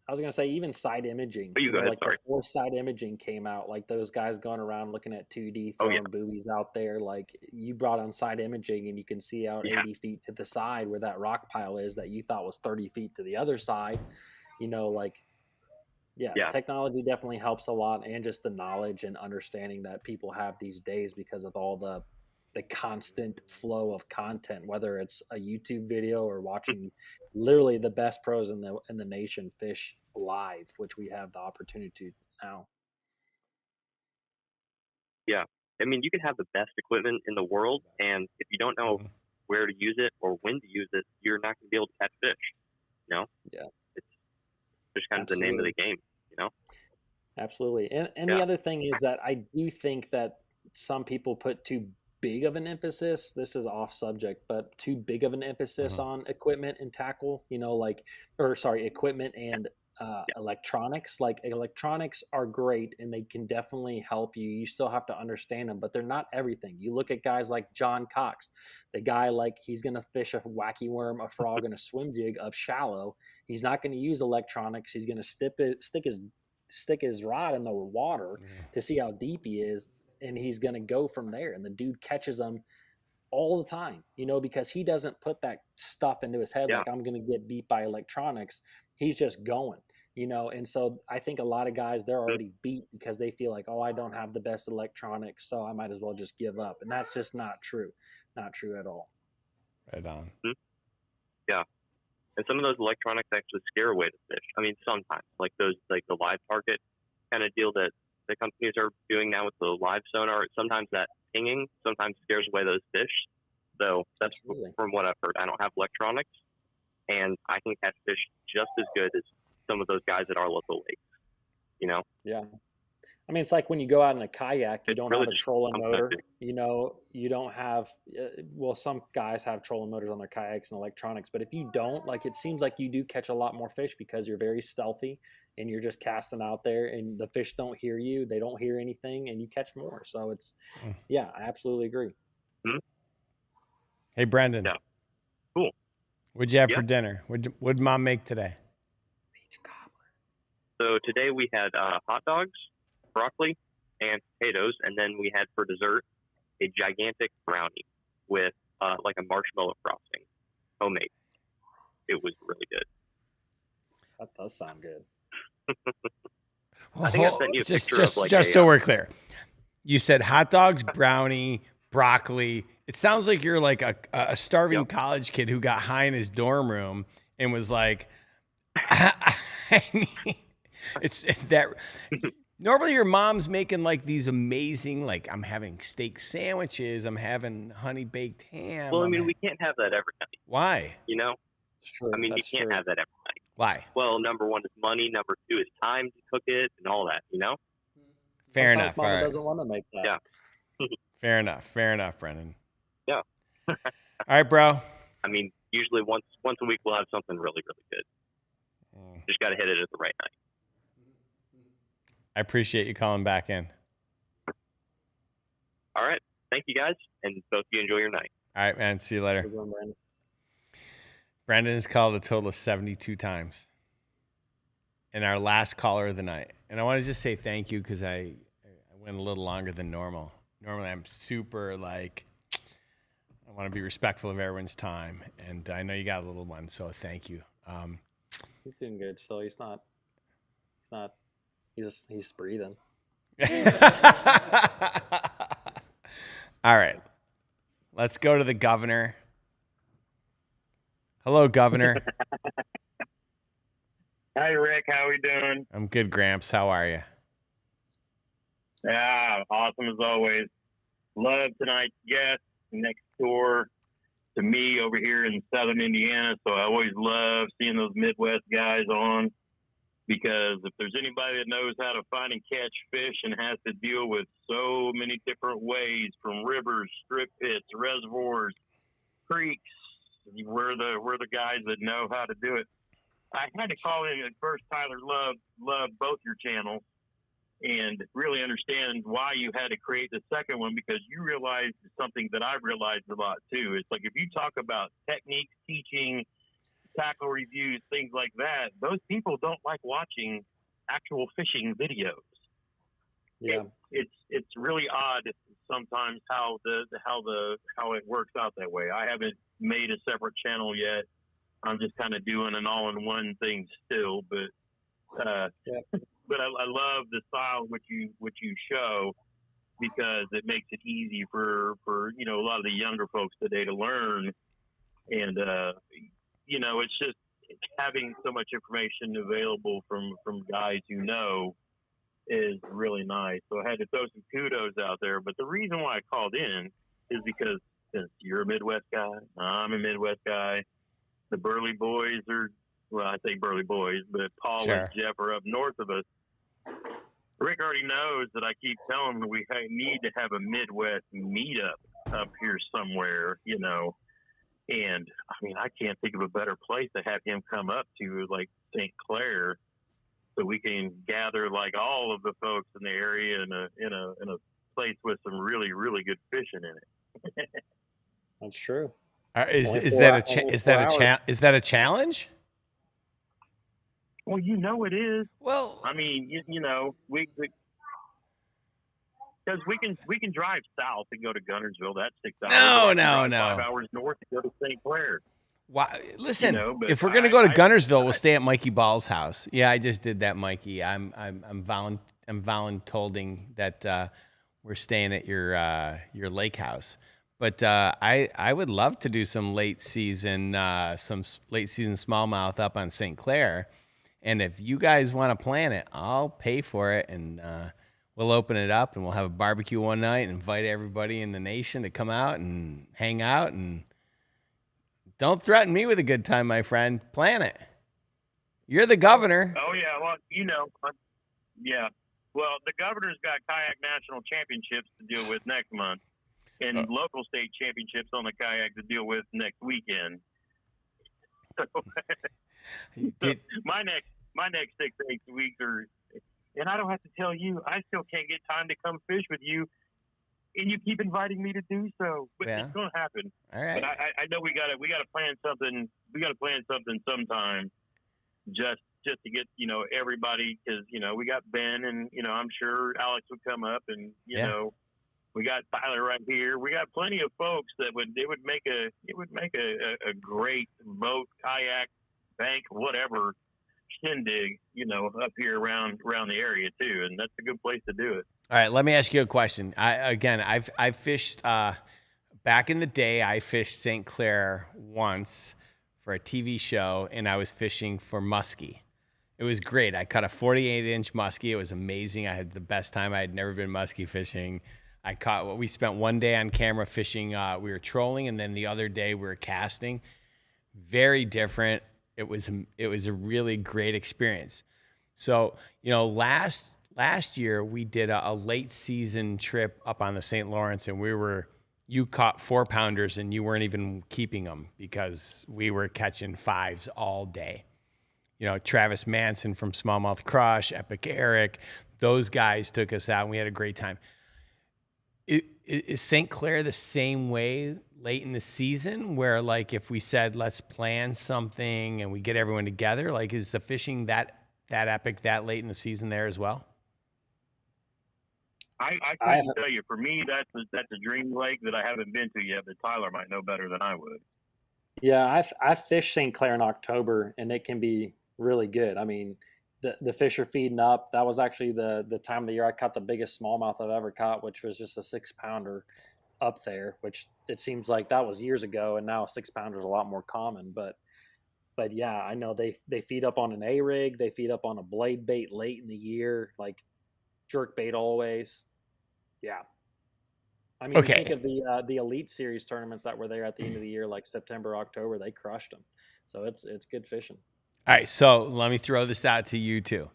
I was gonna say even side imaging. Oh, you go ahead, like sorry. before side imaging came out, like those guys going around looking at 2D, throwing boobies out there. Like you brought on side imaging, and you can see out 80 feet to the side where that rock pile is that you thought was 30 feet to the other side. You know, like technology definitely helps a lot, and just the knowledge and understanding that people have these days because of all the constant flow of content, whether it's a YouTube video or watching literally the best pros in the nation fish live, which we have the opportunity to now. Yeah, I mean, you can have the best equipment in the world, and if you don't know where to use it or when to use it, you're not going to be able to catch fish. You know? Yeah, it's just kind of the name of the game. You know? Absolutely, and the other thing is that I do think that some people put too big of an emphasis, this is off subject, but too big of an emphasis on equipment and tackle, you know, like, or sorry, equipment and electronics. Like electronics are great and they can definitely help you. You still have to understand them, but they're not everything. You look at guys like John Cox, the guy, like he's going to fish a wacky worm, a frog, and a swim jig up shallow. He's not going to use electronics. He's going to stick his rod in the water to see how deep he is, and he's going to go from there. And the dude catches them all the time, you know, because he doesn't put that stuff into his head like I'm going to get beat by electronics. He's just going, you know. And so I think a lot of guys, they're already beat because they feel like, oh, I don't have the best electronics, so I might as well just give up. And that's just not true at all. Right on. Yeah. And some of those electronics actually scare away the fish. I mean, sometimes, like those, like the live target kind of deal that the companies are doing now with the live sonar. Sometimes that pinging sometimes scares away those fish. So that's from what I've heard. I don't have electronics, and I can catch fish just as good as some of those guys at our local lakes. You know? Yeah. I mean, it's like when you go out in a kayak, you don't have a trolling motor. You know, you don't have, well, some guys have trolling motors on their kayaks and electronics, but if you don't, like, it seems like you do catch a lot more fish because you're very stealthy and you're just casting out there and the fish don't hear you. They don't hear anything and you catch more. So it's, I absolutely agree. Hey, Brendan. Yeah. Cool. What'd you have for dinner? What'd Mom make today? So today we had hot dogs, broccoli, and potatoes, and then we had for dessert a gigantic brownie with like a marshmallow frosting, homemade. It was really good. That does sound good. I think I sent you a picture of like just so we're clear. You said hot dogs, brownie, broccoli. It sounds like you're like a starving college kid who got high in his dorm room and was like, it's that. Normally your mom's making like these amazing, like I'm having steak sandwiches, I'm having honey baked ham. Well, I mean, we can't have that every night. Why? You know? It's true. I mean, you can't have that every night. Why? Well, number one is money. Number two is time to cook it and all that, you know? Fair Sometimes enough. Mama doesn't want to make that. Yeah. Fair enough, Brendan. Yeah. All right, bro. I mean, usually once a week we'll have something really, really good. Just got to hit it at the right night. I appreciate you calling back in. All right. Thank you, guys, and both of you enjoy your night. All right, man. See you later. Brandon has called a total of 72 times. And our last caller of the night. And I want to just say thank you because I went a little longer than normal. Normally I'm super like, I want to be respectful of everyone's time. And I know you got a little one, so thank you. He's doing good still. He's breathing. All right. Let's go to the governor. Hello, Governor. Hi, Rick. How we doing? I'm good, Gramps. How are you? Yeah, awesome as always. Love tonight's guest next door to me over here in Southern Indiana. So I always love seeing those Midwest guys on, because if there's anybody that knows how to find and catch fish and has to deal with so many different ways, from rivers, strip pits, reservoirs, creeks, we're the guys that know how to do it. I had to call in at first. Tyler, love both your channels. and really understand why you had to create the second one, because you realize something that I've realized a lot too. It's like if you talk about techniques, teaching, tackle reviews, things like that, those people don't like watching actual fishing videos. Yeah. It's really odd sometimes how it works out that way. I haven't made a separate channel yet. I'm just kind of doing an all-in-one thing still, but but I love the style which you show, because it makes it easy for a lot of the younger folks today to learn, and it's just having so much information available from guys is really nice. So I had to throw some kudos out there. But the reason why I called in is because since you're a Midwest guy, I'm a Midwest guy. The Burley boys are, well, I say Burley boys, but Paul and Jeff are up north of us. Rick already knows that I keep telling him we need to have a Midwest meetup up here somewhere, And I mean, I can't think of a better place to have him come up to, like St. Clair, so we can gather like all of the folks in the area in a place with some really, really good fishing in it. That's true. Is that a challenge? Well, it is. Well, I mean, we because we can drive south and go to Guntersville. That's 6 hours. No. 5 hours north to go to St. Clair. Why? Listen, if we're gonna go to Guntersville, we'll stay at Mikey Ball's house. Yeah, I just did that, Mikey. I'm voluntolding that we're staying at your lake house. But I would love to do some late season smallmouth up on St. Clair, and if you guys want to plan it, I'll pay for it, and we'll open it up, and we'll have a barbecue one night and invite everybody in the nation to come out and hang out. And don't threaten me with a good time, my friend. Plan it. You're the governor. Oh, yeah. Well, yeah. Well, the governor's got kayak national championships to deal with next month, and local state championships on the kayak to deal with next weekend. So, my next 6 to 8 weeks are, and I don't have to tell you, I still can't get time to come fish with you, and you keep inviting me to do so. But it's going to happen. All right. But I know we gotta plan something. We gotta plan something sometime, just to get everybody, because we got Ben, and I'm sure Alex would come up, and we got Tyler right here. We got plenty of folks that would make a great boat, kayak, bank, whatever shindig, up here around the area too, and that's a good place to do it. All right, let me ask you a question. I've fished back in the day. I fished St. Clair once for a TV show, and I was fishing for muskie. It was great. I caught a 48-inch muskie. It was amazing. I had the best time. I had never been muskie fishing. We spent one day on camera fishing. We were trolling, and then the other day we were casting. Very different. It was a really great experience. So, last year we did a late season trip up on the St. Lawrence, and you caught 4-pounders and you weren't even keeping them because we were catching 5s all day. Travis Manson from Smallmouth Crush, Epic Eric, those guys took us out and we had a great time. Is St. Clair the same way late in the season, where like if we said let's plan something and we get everyone together, like is the fishing that epic that late in the season there as well? I couldn't tell you. For me, that's a dream lake that I haven't been to yet, but Tyler might know better than I would. Yeah, I fished St. Clair in October, and it can be really good. I mean, the fish are feeding up. That was actually the time of the year I caught the biggest smallmouth I've ever caught, which was just a 6-pounder up there, which it seems like that was years ago, and now a 6-pounder is a lot more common. But yeah, I know they feed up on an A-rig. They feed up on a blade bait late in the year, like jerk bait always. Yeah. I mean, think of the Elite Series tournaments that were there at the end of the year, like September, October, they crushed them. So it's good fishing. All right, so let me throw this out to you too.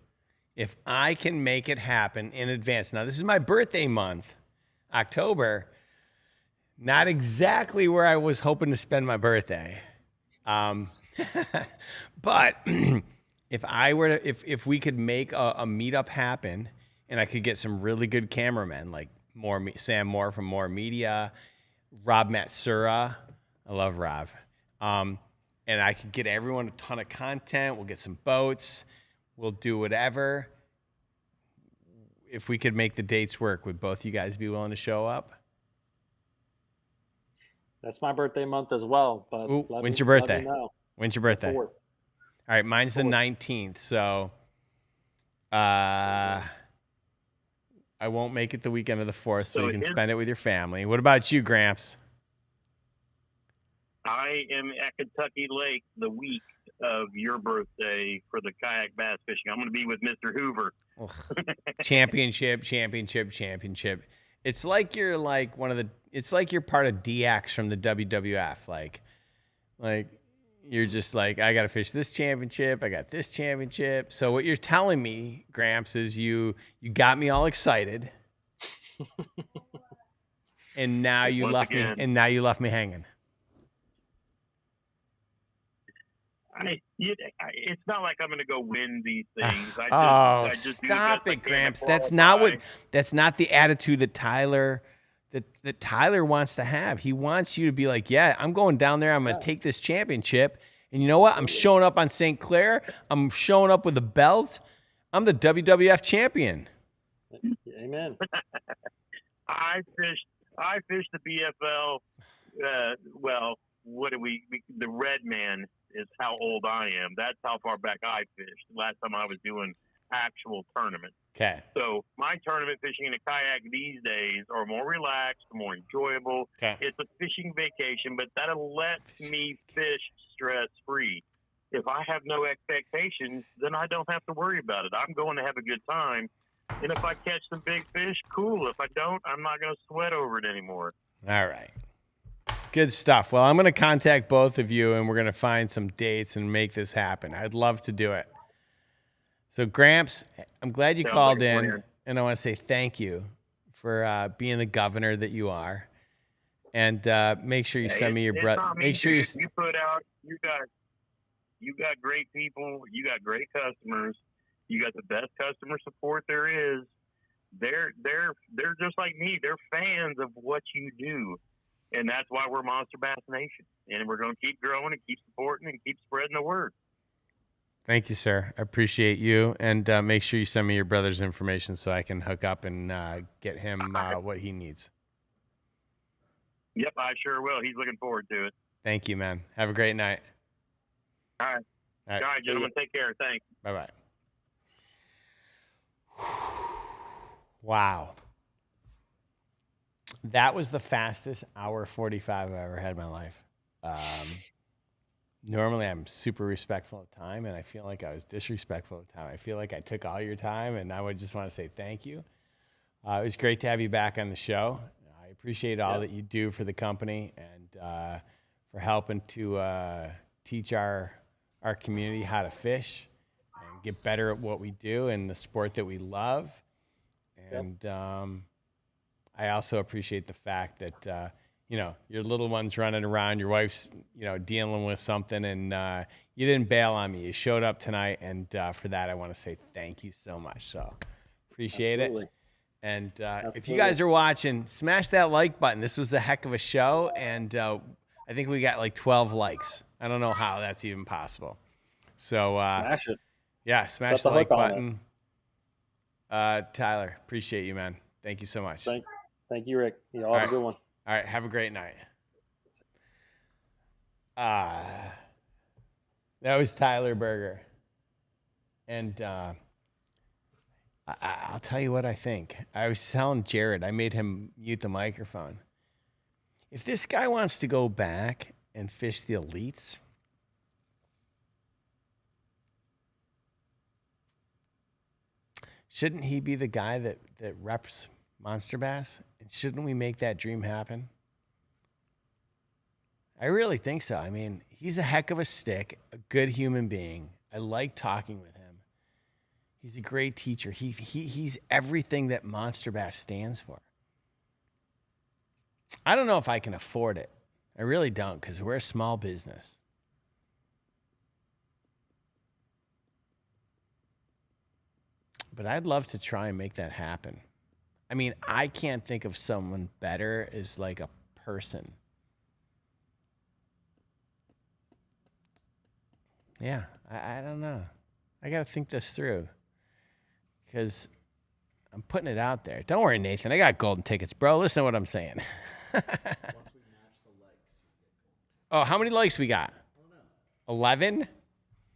If I can make it happen in advance, now this is my birthday month, October, not exactly where I was hoping to spend my birthday. But if we could make a meetup happen and I could get some really good cameramen like Sam Moore from More Media, Rob Matsura. I love Rob. And I could get everyone a ton of content. We'll get some boats. We'll do whatever. If we could make the dates work, would both you guys be willing to show up? That's my birthday month as well. But Ooh, when's your birthday? Let me know. When's your birthday? 4th. All right, mine's the 19th, so I won't make it the weekend of the 4th, so you can spend it with your family. What about you, Gramps? I am at Kentucky Lake the week of your birthday for the kayak bass fishing. I'm going to be with Mr. Hoover. Championship. It's like you're like it's like you're part of DX from the WWF. Like you're just like, I got to fish this championship. I got this championship. So what you're telling me, Gramps, is you got me all excited. And now you left me hanging. It's not like I'm going to go win these things. I just stop it, Gramps. That's not the attitude that Tyler wants to have. He wants you to be like, yeah, I'm going down there. I'm going to take this championship. And you know what? I'm showing up on St. Clair. I'm showing up with a belt. I'm the WWF champion. Amen. I fished the BFL. The Red Man is how old I am. That's how far back I fished. Last time I was doing actual tournaments. Okay. So my tournament fishing in a kayak these days are more relaxed, more enjoyable. Okay. It's a fishing vacation, but that'll let me fish stress-free. If I have no expectations, then I don't have to worry about it. I'm going to have a good time. And if I catch some big fish, cool. If I don't, I'm not going to sweat over it anymore. All right. Good stuff. Well, I'm going to contact both of you, and we're going to find some dates and make this happen. I'd love to do it. So, Gramps, I'm glad you called in, and I want to say thank you for being the governor that you are. And make sure you send me your brother. Make sure you put out. You got great people. You got great customers. You got the best customer support there is. They're just like me. They're fans of what you do. And that's why we're Monster Bass Nation. And we're going to keep growing and keep supporting and keep spreading the word. Thank you, sir. I appreciate you. And make sure you send me your brother's information so I can hook up and get him what he needs. Yep, I sure will. He's looking forward to it. Thank you, man. Have a great night. All right. All right, gentlemen. Take care. Thanks. Bye-bye. Wow. That was the fastest hour 45 I've ever had in my life. Normally, I'm super respectful of time, and I feel like I was disrespectful of time. I feel like I took all your time, and I would just want to say thank you. It was great to have you back on the show. I appreciate all that you do for the company and for helping to teach our community how to fish and get better at what we do and the sport that we love. And I also appreciate the fact that, your little one's running around, your wife's, dealing with something, and you didn't bail on me. You showed up tonight, and for that, I want to say thank you so much. So appreciate it. And if you guys are watching, smash that like button. This was a heck of a show, and I think we got like 12 likes. I don't know how that's even possible. So smash it. Yeah, smash the like button. Tyler, appreciate you, man. Thank you so much. Thank you, Rick. You all have a good one. All right, have a great night. That was Tyler Berger. And I'll tell you what I think. I was telling Jared, I made him mute the microphone. If this guy wants to go back and fish the elites, shouldn't he be the guy that reps Monster Bass? And shouldn't we make that dream happen? I really think so. I mean, he's a heck of a stick, a good human being. I like talking with him. He's a great teacher. He's everything that Monster Bass stands for. I don't know if I can afford it. I really don't, because we're a small business. But I'd love to try and make that happen. I mean, I can't think of someone better as like a person. Yeah, I don't know. I got to think this through because I'm putting it out there. Don't worry, Nathan. I got golden tickets, bro. Listen to what I'm saying. Oh, how many likes we got? 11?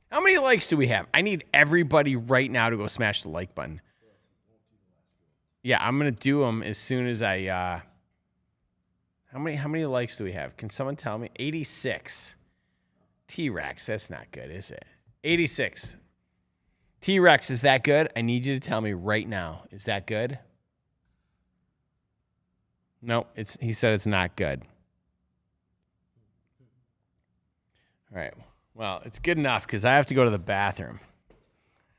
How many likes do we have? I need everybody right now to go smash the like button. Yeah, I'm going to do them as soon as I... How many likes do we have? Can someone tell me? 86. T-Rex, that's not good, is it? 86. T-Rex, is that good? I need you to tell me right now. Is that good? No, he said it's not good. All right. Well, it's good enough because I have to go to the bathroom.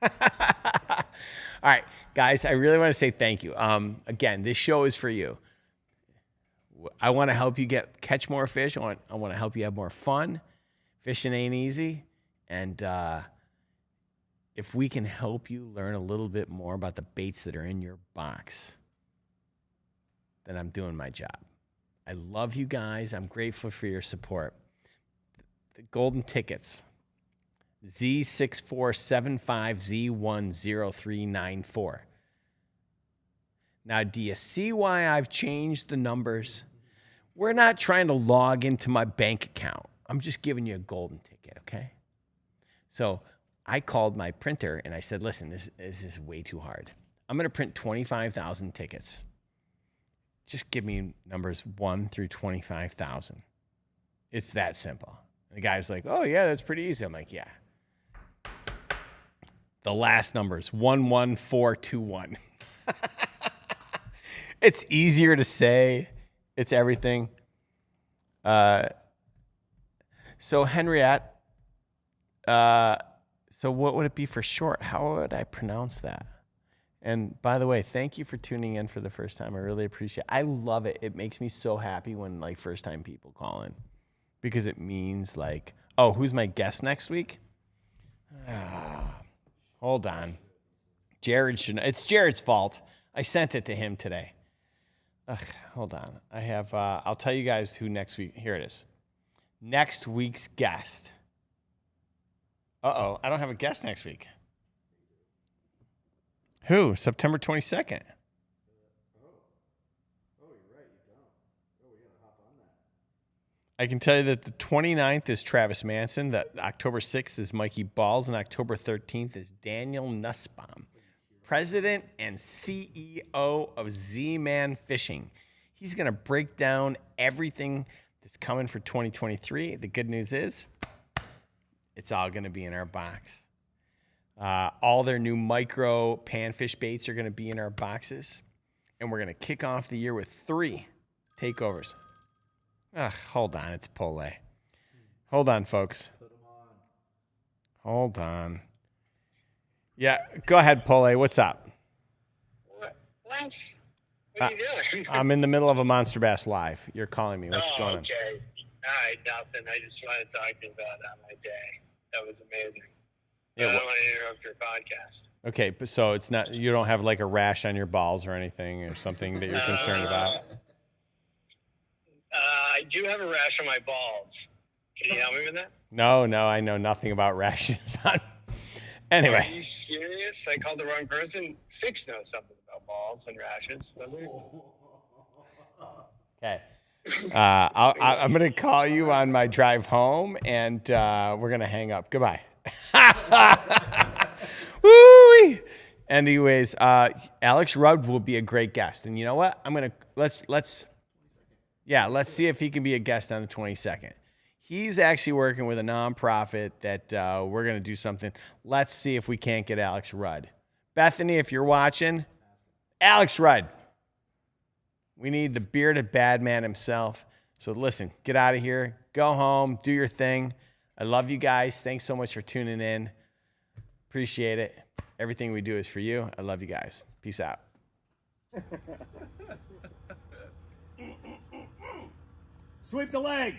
All right, guys, I really want to say thank you. Again, this show is for you. I want to help you catch more fish. I want to help you have more fun. Fishing ain't easy. And if we can help you learn a little bit more about the baits that are in your box, then I'm doing my job. I love you guys. I'm grateful for your support. The golden tickets, Z6475Z10394. Now, do you see why I've changed the numbers? We're not trying to log into my bank account. I'm just giving you a golden ticket, okay? So I called my printer and I said, listen, this is way too hard. I'm going to print 25,000 tickets. Just give me numbers 1 through 25,000. It's that simple. And the guy's like, oh, yeah, that's pretty easy. I'm like, yeah. The last number is 11421. It's easier to say. It's everything. So Henriette, so what would it be for short? How would I pronounce that? And by the way, thank you for tuning in for the first time. I really appreciate it. I love it. It makes me so happy when like first time people call in because it means like, oh, who's my guest next week? Hold on. Jared should know. It's Jared's fault. I sent it to him today. Hold on. I have, I'll tell you guys who next week. Here it is. Next week's guest. I don't have a guest next week. Who? September 22nd. You're right. You don't. We got to hop on that. I can tell you that the 29th is Travis Manson. That October 6th is Mikey Balls. And October 13th is Daniel Nussbaum, President and CEO of Z-Man Fishing. He's going to break down everything that's coming for 2023. The good news is it's all going to be in our box. All their new micro panfish baits are going to be in our boxes. And we're going to kick off the year with 3 takeovers. Hold on. It's Pole. Hold on, folks. Hold on. Yeah, go ahead, Pole. What's up? What are you doing? I'm in the middle of a Monster Bass Live. You're calling me. What's going on? Okay. All right, nothing. I just wanted to talk to you about my day. That was amazing. Yeah, I don't want to interrupt your podcast. Okay, but so it's not, you don't have like a rash on your balls or anything or something that you're concerned about? I do have a rash on my balls. Can you help me with that? No, I know nothing about rashes on. Anyway. Are you serious? I called the wrong person. Fix knows something about balls and rashes. Okay. I'm going to call you on my drive home, and we're going to hang up. Goodbye. Woo-wee. Anyways, Alex Rudd will be a great guest. And you know what? Let's see if he can be a guest on the 22nd. He's actually working with a nonprofit that we're going to do something. Let's see if we can't get Alex Rudd. Bethany, if you're watching, Alex Rudd. We need the bearded bad man himself. So listen, get out of here. Go home. Do your thing. I love you guys. Thanks so much for tuning in. Appreciate it. Everything we do is for you. I love you guys. Peace out. Sweep the leg.